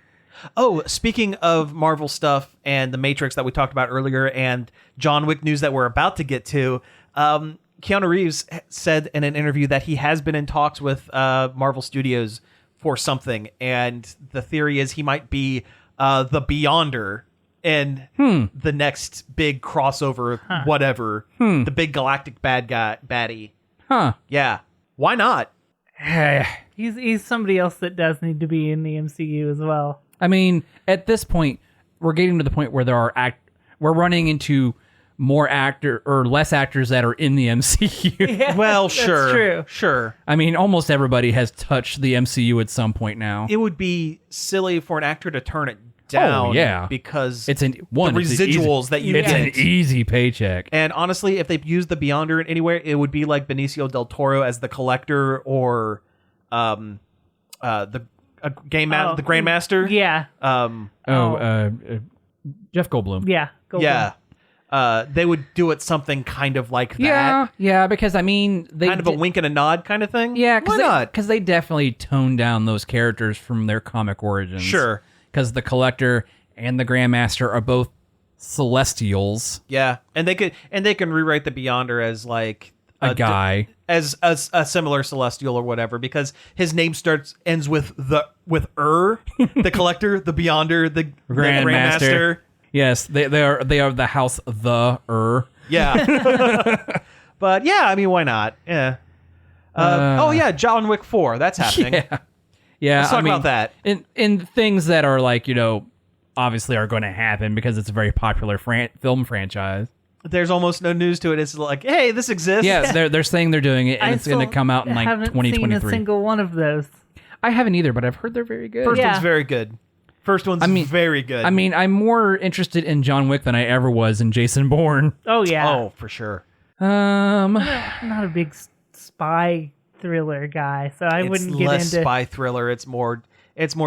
Oh, speaking of Marvel stuff and the Matrix that we talked about earlier and John Wick news that we're about to get to, Keanu Reeves said in an interview that he has been in talks with Marvel Studios for something, and the theory is he might be the Beyonder in the next big crossover, whatever, the big galactic baddie. Huh. Yeah. Why not? He's somebody else that does need to be in the MCU as well. I mean, at this point, we're getting to the point where we're running into more less actors that are in the MCU. Yeah, Well, that's sure. true. Sure. I mean, almost everybody has touched the MCU at some point now. It would be silly for an actor to turn it down. Oh, yeah. Because It's the residuals that you It's get. an easy paycheck. And honestly, if they've used the Beyonder in anywhere, it would be like Benicio del Toro as the Collector or the Grandmaster. Yeah. Jeff Goldblum. Yeah. Yeah. They would do it something kind of like that. Yeah, because I mean, they Kind of a wink and a nod kind of thing. Yeah, Why not? Because they definitely toned down those characters from their comic origins. Sure. Because the Collector and the Grandmaster are both Celestials. Yeah, and they can rewrite the Beyonder as like A guy. as a similar celestial or whatever, because his name ends with the Collector, the Beyonder, the Grandmaster. Yes, they are the house Yeah. But yeah, I mean, why not? Yeah. Oh yeah, John Wick 4. That's happening. Yeah, Let's talk about that. In things that are like, obviously are going to happen because it's a very popular film franchise. There's almost no news to it. It's like, hey, this exists. Yeah, they're saying they're doing it, and it's going to come out in like haven't 2023. seen a single one of those. I haven't either, but I've heard they're very good. First Yeah. one's very good. First one's very good. I mean, I'm more interested in John Wick than I ever was in Jason Bourne. Oh yeah. Oh, for sure. I'm not a big spy thriller guy, so I wouldn't get less into spy thriller. It's more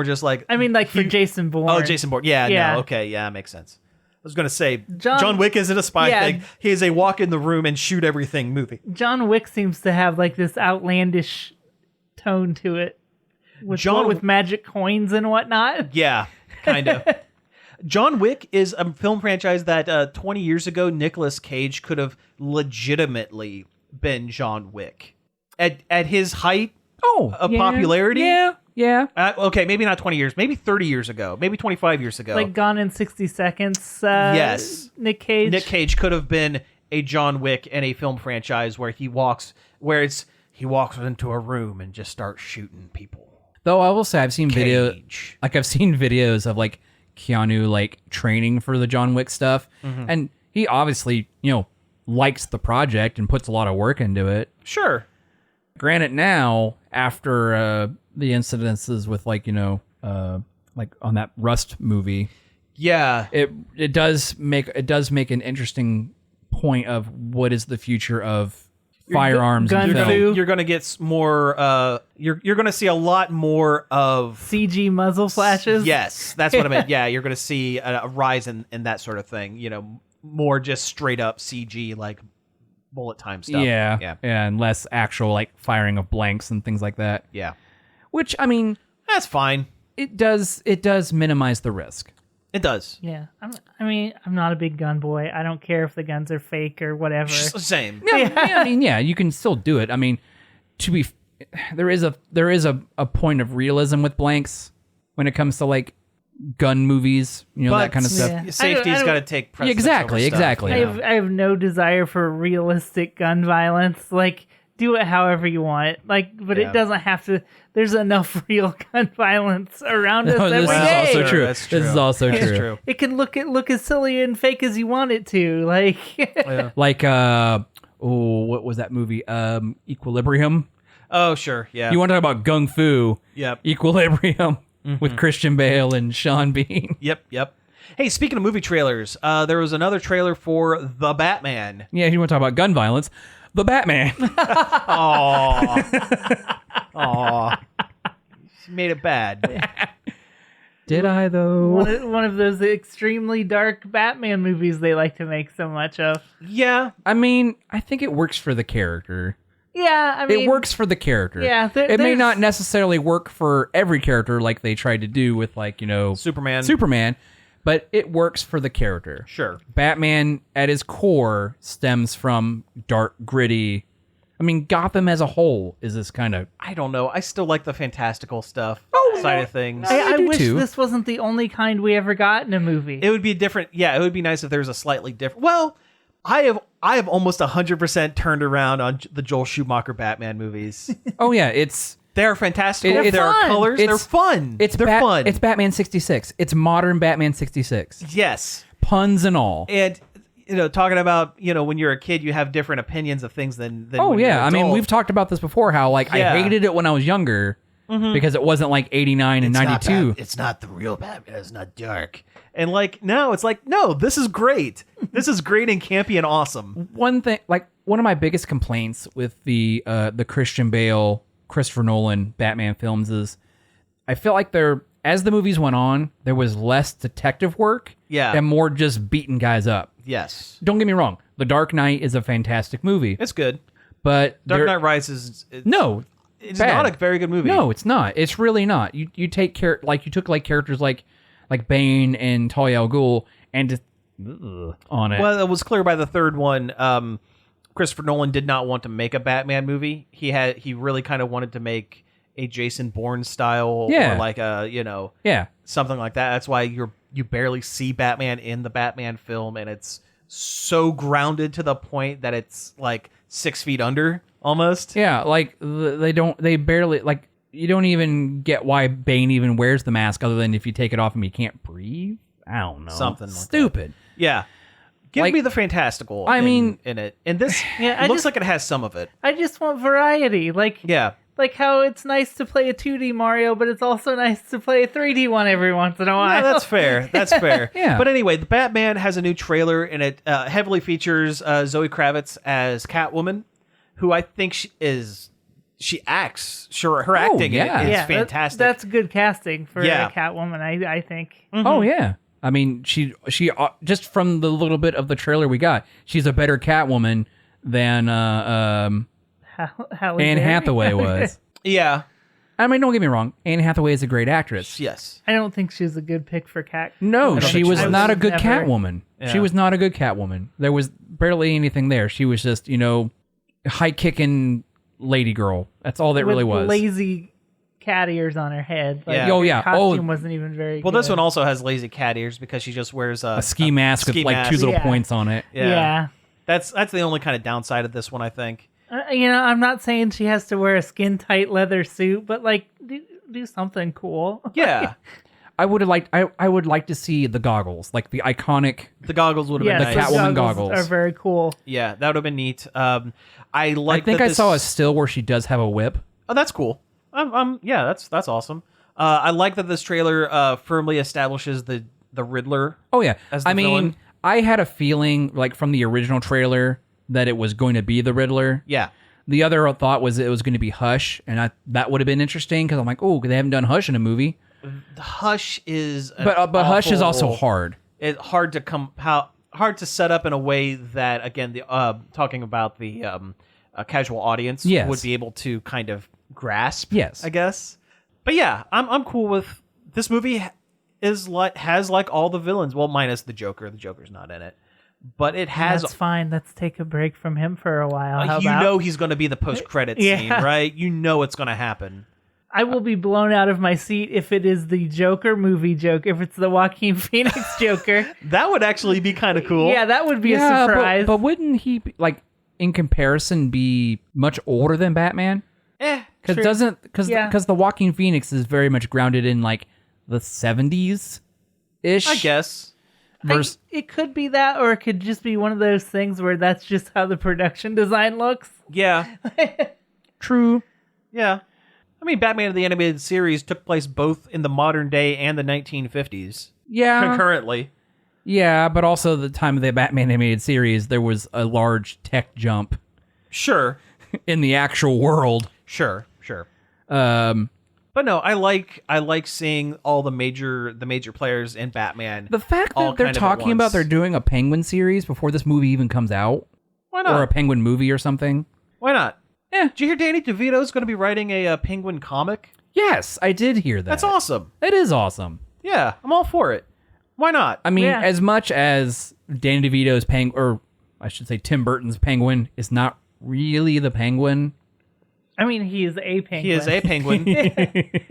just like. I mean, like for Jason Bourne. Oh, Jason Bourne. Yeah. Yeah. No. Okay. Yeah, makes sense. I was gonna say John- John Wick isn't a spy Yeah. thing. He is a walk in the room and shoot everything movie. John Wick seems to have like this outlandish tone to it, with magic coins and whatnot. Yeah, kind of. John Wick is a film franchise that 20 years ago Nicolas Cage could have legitimately been John Wick at his height of popularity. Yeah. Okay, maybe not 20 years, maybe 30 years ago, maybe 25 years ago. Like Gone in 60 Seconds. Yes. Nick Cage. Nick Cage could have been a John Wick in a film franchise where he walks into a room and just starts shooting people. Though I will say I've seen Cage. videos of like Keanu like training for the John Wick stuff, and he obviously likes the project and puts a lot of work into it. Sure. Granted, now after the incidences with like on that Rust movie, Yeah. it does make an interesting point of what is the future of firearms gun and film. fu. You're going to get more you're going to see a lot more of CG muzzle flashes. Yes, that's what I meant. Yeah, you're going to see a rise in that sort of thing, more just straight up CG like bullet time stuff. Yeah, and less actual like firing of blanks and things like that. Yeah. Which I mean, That's fine. it does minimize the risk. It does. Yeah. I'm not a big gun boy. I don't care if the guns are fake or whatever. Same. Yeah, you can still do it. I mean, there is a point of realism with blanks when it comes to like gun movies, that kind of stuff. Yeah. Safety's got to take precedence. Exactly, over stuff, exactly. I have no desire for realistic gun violence. Like, do it however you want. Like, but Yeah. it doesn't have to. There's enough real gun violence around us No, every this is day. also true. That's This is true. also That's true. true. It can look as silly and fake as you want it to. Like, Like what was that movie? Equilibrium. Oh, sure. Yeah. You want to talk about gung fu? Yep. Equilibrium with Christian Bale and Sean Bean. Yep. Hey, speaking of movie trailers, there was another trailer for The Batman. Yeah, you want to talk about gun violence? The Batman. Aw. She made it bad. Did I though? One of those extremely dark Batman movies they like to make so much of. Yeah. I mean, I think it works for the character. Yeah, I mean... It works for the character. Yeah, it may not necessarily work for every character like they tried to do with, like, you know... Superman, but it works for the character. Sure. Batman, at his core, stems from dark, gritty... I mean, Gotham as a whole is this kind of... I don't know. I still like the fantastical stuff side of things. I do wish too. this wasn't the only kind we ever got in a movie. It would be different. Yeah, it would be nice if there was a slightly different... Well, I have almost 100% turned around on the Joel Schumacher Batman movies. Oh, yeah, it's... They're fantastical. It's there are fun. colors. They're fun. They're fun. It's Batman 66. It's modern Batman 66. Yes. Puns and all. And... talking about, when you're a kid, you have different opinions of things than oh, when you're yeah. I an mean, adult. we've talked about this before, how, like, Yeah. I hated it when I was younger because it wasn't, like, 89 and 92. It's not the real Batman. It's not dark. And, like, now it's like, no, this is great. This is great and campy and awesome. One thing, like, one of my biggest complaints with the Christian Bale, Christopher Nolan Batman films is I feel like as the movies went on, there was less detective work and more just beating guys up. Yes. Don't get me wrong. The Dark Knight is a fantastic movie. It's good. But Dark Knight Rises. No. It's bad. not a very good movie. No, it's not. It's really not. You take care, like, you took, like, characters like Bane and Talia al Ghul and just on it. Well, it was clear by the third one, Christopher Nolan did not want to make a Batman movie. He really kind of wanted to make a Jason Bourne style or like a, something like that. That's why you barely see Batman in the Batman film, and it's so grounded to the point that it's like 6 feet under almost. Yeah, like they barely, like, you don't even get why Bane even wears the mask other than if you take it off him, you can't breathe. I don't know. Something like stupid. That. Yeah. Give Like, me the fantastical in it. And this looks like it has some of it. I just want variety. Like how it's nice to play a 2D Mario, but it's also nice to play a 3D one every once in a while. Yeah, that's fair. That's fair. Yeah. But anyway, the Batman has a new trailer, and it heavily features Zoe Kravitz as Catwoman, who I think she acts. Sure, her acting is fantastic. That's good casting for Yeah. a Catwoman, I think. Oh yeah. I mean, she just from the little bit of the trailer we got, she's a better Catwoman than Anne Hathaway was. Yeah. I mean, don't get me wrong. Anne Hathaway is a great actress. Yes. I don't think she's a good pick for Cat. No, she was not a good never- Catwoman. Yeah. She was not a good Catwoman. There was barely anything there. She was just, high kicking lady girl. That's all that with really was. lazy cat ears on her head. Like, Yeah. Oh, yeah. Her costume wasn't even very Well, good. this one also has lazy cat ears because she just wears A ski mask with ski like mask. two little Yeah. points on it. Yeah. That's the only kind of downside of this one, I think. I'm not saying she has to wear a skin tight leather suit, but like do something cool. Yeah. I would like to see the goggles, like the iconic. The goggles would have Yeah, been the nice. Catwoman goggles. are very cool. Yeah, that would have been neat. I I think I saw a still where she does have a whip. Oh, that's cool. Yeah, that's awesome. I like that this trailer firmly establishes the Riddler. Oh yeah, As the I mean, villain. I had a feeling like from the original trailer that it was going to be the Riddler. Yeah. The other thought was it was going to be Hush, and that would have been interesting because I'm like, oh, they haven't done Hush in a movie. Hush is But Hush is also hard. It's hard to set up in a way that, again, the talking about the casual audience Yes. would be able to kind of grasp. Yes. I guess. But yeah, I'm cool with this movie. Has like all the villains, well, minus the Joker. The Joker's not in it, but it has. That's fine. Let's take a break from him for a while. How about? know he's going to be the post-credit scene, right? You know it's going to happen. I will be blown out of my seat if it is the Joker movie Joker. If it's the Joaquin Phoenix Joker, That would actually be kind of cool. yeah, that would be a surprise. But wouldn't he like in comparison be much older than Batman? Because True. Yeah. the Joaquin Phoenix is very much grounded in like the 70s ish. I guess. It could be that, or it could just be one of those things where that's just how the production design looks. Yeah. True. Yeah. I mean, Batman the Animated Series took place both in the modern day and the 1950s. Yeah. Concurrently. Yeah, but also the time of the Batman animated series, there was a large tech jump Sure. in the actual world. Sure. But no, I like seeing all the major players in Batman. The fact all that they're kind of at talking about once. they're doing a Penguin series before this movie even comes out, Why not? or a Penguin movie or something. Why not? Yeah. Did you hear Danny DeVito's going to be writing a Penguin comic? Yes, I did hear that. That's awesome. It is awesome. Yeah, I'm all for it. Why not? I mean, Yeah. as much as Danny DeVito's Penguin, or I should say Tim Burton's Penguin, is not really the Penguin. I mean, he is a penguin. He is a penguin.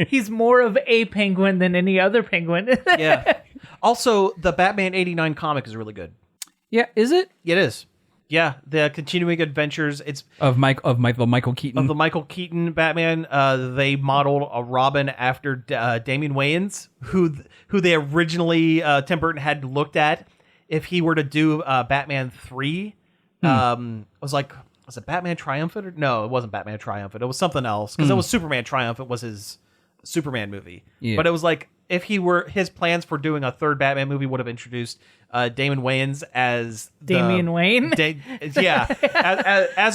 He's more of a penguin than any other penguin. Yeah. Also, the Batman '89 comic is really good. Yeah, is it? It is. Yeah, the continuing adventures. It's Of Michael Keaton. of the Michael Keaton Batman. They modeled a Robin after Damian Wayans, who they originally Tim Burton had looked at if he were to do Batman 3. Was it Batman Triumphant? No, it wasn't Batman Triumphant. It was something else because it was Superman Triumphant was his Superman movie. Yeah. But it was like if his plans for doing a third Batman movie would have introduced Damon Wayans as Damian Wayne? as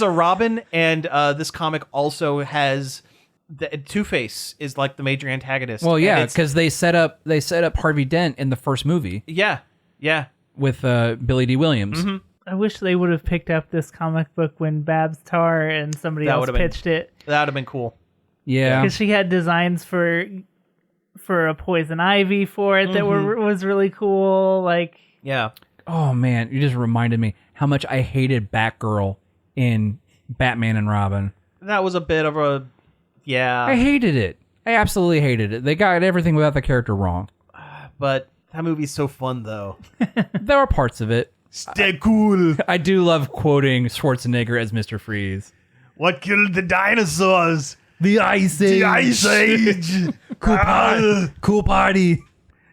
a Robin, and this comic also has Two-Face is like the major antagonist. Well, yeah, And it's- because they set up Harvey Dent in the first movie yeah, with Billy D. Williams. Mm-hmm. I wish they would have picked up this comic book when Babs Tarr and somebody That else would have been- pitched it. that would have been cool. Yeah, Because she had designs for a Poison Ivy for it that was really cool. Like, Yeah, Oh man, you just reminded me how much I hated Batgirl in Batman and Robin. that was a bit of a I hated it. I absolutely hated it. They got everything about the character wrong. but that movie's so fun though. There are parts of it. Stay cool. I do love quoting Schwarzenegger as Mr. Freeze. What killed the dinosaurs? The Ice Age. The Ice Age. Cool party.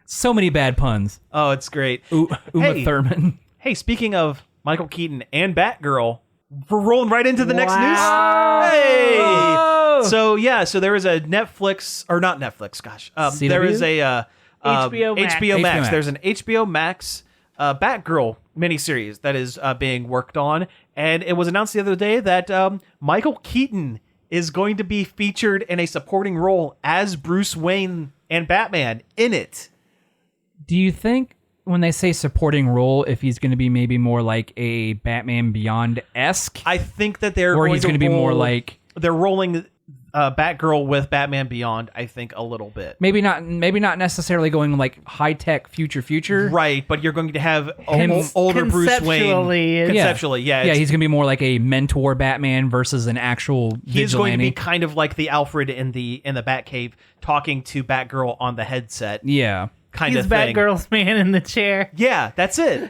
So many bad puns. Oh, it's great. Uma Hey. Thurman. Hey, speaking of Michael Keaton and Batgirl, we're rolling right into the next news. Hey! So there is a Netflix, or not Netflix, gosh. CW? There is a HBO Max. HBO Max. HBO Max. There's an HBO Max Batgirl miniseries that is being worked on. And it was announced the other day that Michael Keaton is going to be featured in a supporting role as Bruce Wayne and Batman in it. Do you think when they say supporting role, if he's going to be maybe more like a Batman Beyond-esque? I think that they're Or he's going going to be more like... they're rolling Batgirl with Batman Beyond, I think, a little bit. Maybe not necessarily going like high-tech future. Right, but you're going to have Him- older Bruce Wayne. Conceptually, it's- Conceptually, yeah. Yeah, it's- he's going to be more like a mentor Batman versus an actual he's going to vigilante. be kind of like the Alfred in the Batcave talking to Batgirl on the headset Yeah. kind He's of thing. Batgirl's man in the chair. Yeah, that's it.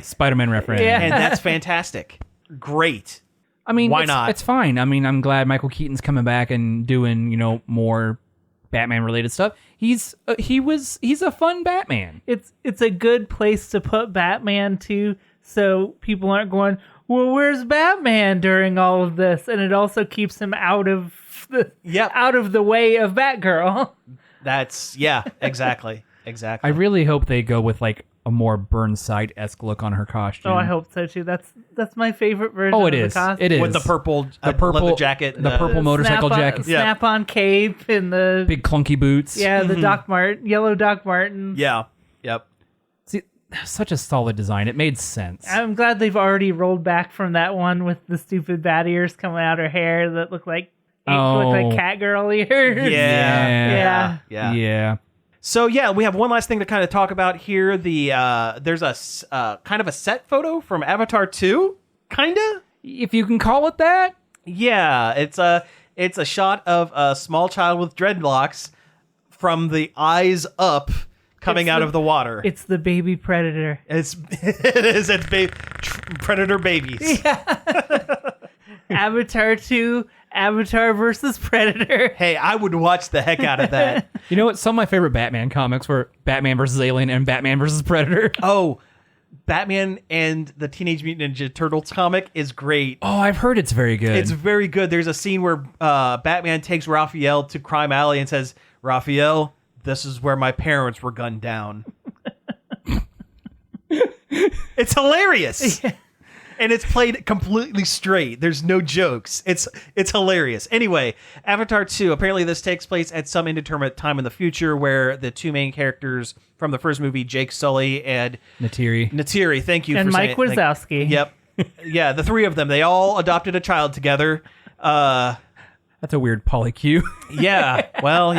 Spider-Man reference. Yeah. And that's fantastic. Great. I mean, Why it's, not? It's fine. I mean, I'm glad Michael Keaton's coming back and doing, more Batman-related stuff. He's a fun Batman. It's a good place to put Batman too, so people aren't going, well, where's Batman during all of this? And it also keeps him out of the way of Batgirl. That's exactly. Exactly. I really hope they go with like a more Burnside-esque look on her costume. Oh, I hope so too. That's my favorite version. Oh, of it the is. costume. It is With the purple purple leather jacket. the purple motorcycle Snap-on- jacket, Yeah. Snap-on cape and the big clunky boots. the Doc Martin, yellow Doc Martin. Yeah. Yep. See, such a solid design. It made sense. I'm glad they've already rolled back from that one with the stupid bat ears coming out her hair that look like Catgirl ears. Yeah. Yeah. So we have one last thing to kind of talk about here. There's a kind of a set photo from Avatar 2, kinda. If you can call it that. Yeah, it's a shot of a small child with dreadlocks from the eyes up, coming out of the water. It's the baby predator. It's predator babies. Avatar 2, Avatar versus Predator. Hey, I would watch the heck out of that. You know what? Some of my favorite Batman comics were Batman versus Alien and Batman versus Predator. Oh, Batman and the Teenage Mutant Ninja Turtles comic is great. Oh, I've heard it's very good. It's very good. There's a scene where Batman takes Raphael to Crime Alley and says, Raphael, this is where my parents were gunned down. It's hilarious. And it's played completely straight. There's no jokes. It's hilarious. Anyway, Avatar 2, apparently this takes place at some indeterminate time in the future where the two main characters from the first movie, Jake Sully and Neytiri, thank you and for Mike saying it. Wazowski. Yep. Yeah, the three of them, they all adopted a child together. That's a weird polycule. Yeah, well,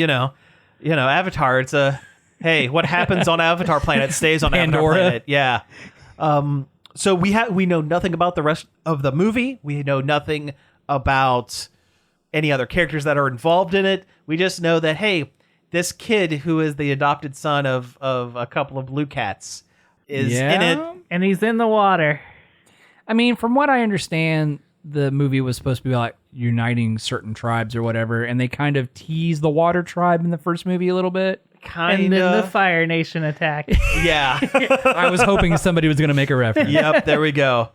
Avatar, it's hey, what happens on Avatar planet stays on Avatar planet. Yeah. So we know nothing about the rest of the movie. We know nothing about any other characters that are involved in it. We just know that, hey, this kid who is the adopted son of a couple of blue cats is in it. And he's in the water. I mean, from what I understand, the movie was supposed to be like uniting certain tribes or whatever, and they kind of teased the water tribe in the first movie a little bit. And then the Fire Nation attacked. Yeah. I was hoping somebody was going to make a reference. Yep, there we go.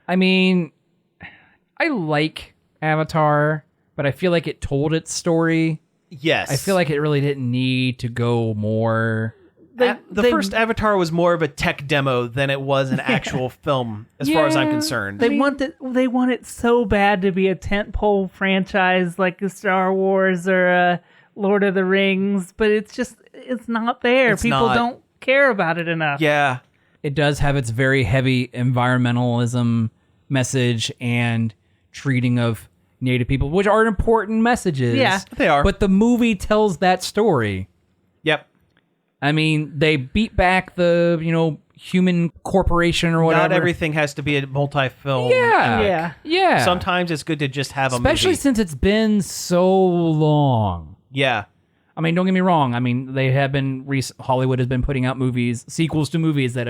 I mean, I like Avatar, but I feel like it told its story. Yes. I feel like it really didn't need to go more. The first Avatar was more of a tech demo than it was an actual film, as far as I'm concerned. They want it so bad to be a tentpole franchise like a Star Wars or a Lord of the Rings, but it's not there. People don't care about it enough. Yeah. It does have its very heavy environmentalism message and treating of Native people, which are important messages. Yeah, they are. But the movie tells that story. Yep. I mean, they beat back the, human corporation or whatever. Not everything has to be a multi-film. Yeah. Sometimes it's good to just have a Especially movie. since it's been so long. Yeah. I mean, don't get me wrong. I mean, they have been Hollywood has been putting out sequels to movies that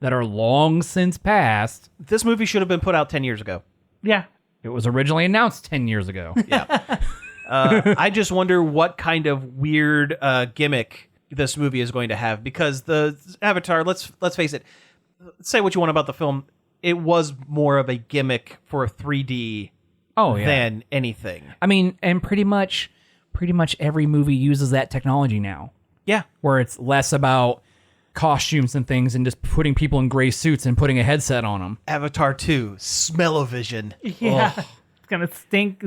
are long since passed. This movie should have been put out 10 years ago. Yeah. It was originally announced 10 years ago. Yeah. I just wonder what kind of weird gimmick this movie is going to have, because the Avatar, let's face it, say what you want about the film, it was more of a gimmick for 3D than anything. I mean, and pretty much every movie uses that technology now. Yeah. Where it's less about costumes and things and just putting people in gray suits and putting a headset on them. Avatar 2, smell-o-vision. Yeah. Ugh. It's gonna stink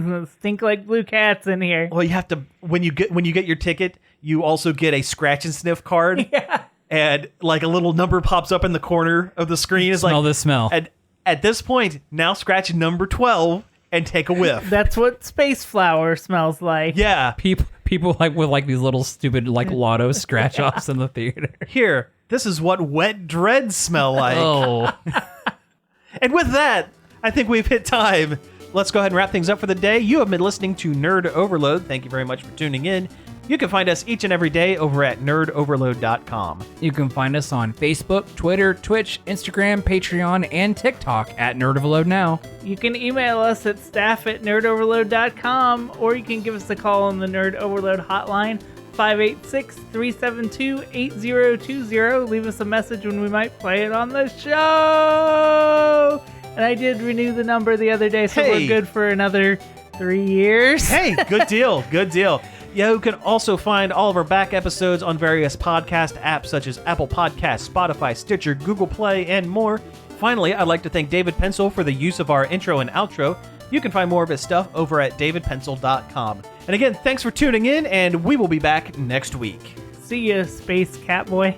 like blue cats in here. Well, you have to, when you get your ticket, you also get a scratch and sniff card. Yeah. And like a little number pops up in the corner of the screen. It's smell like, this smell. And at this point, now scratch number 12 and take a whiff. That's what space flower smells like. Yeah. People like with like these little stupid like lotto scratch offs in the theater. Here, this is what wet dreads smell like. Oh. And with that, I think we've hit time. Let's go ahead and wrap things up for the day. You have been listening to Nerd Overload. Thank you very much for tuning in. You can find us each and every day over at nerdoverload.com. You can find us on Facebook, Twitter, Twitch, Instagram, Patreon, and TikTok at Nerd Overload Now. You can email us at staff@nerdoverload.com, or you can give us a call on the Nerd Overload hotline, 586-372-8020. Leave us a message when we might play it on the show. And I did renew the number the other day, so we're good for another 3 years. Hey, good deal. Good deal. You can also find all of our back episodes on various podcast apps such as Apple Podcasts, Spotify, Stitcher, Google Play, and more. Finally, I'd like to thank David Pencil for the use of our intro and outro. You can find more of his stuff over at davidpencil.com. And again, thanks for tuning in, and we will be back next week. See ya, Space Catboy.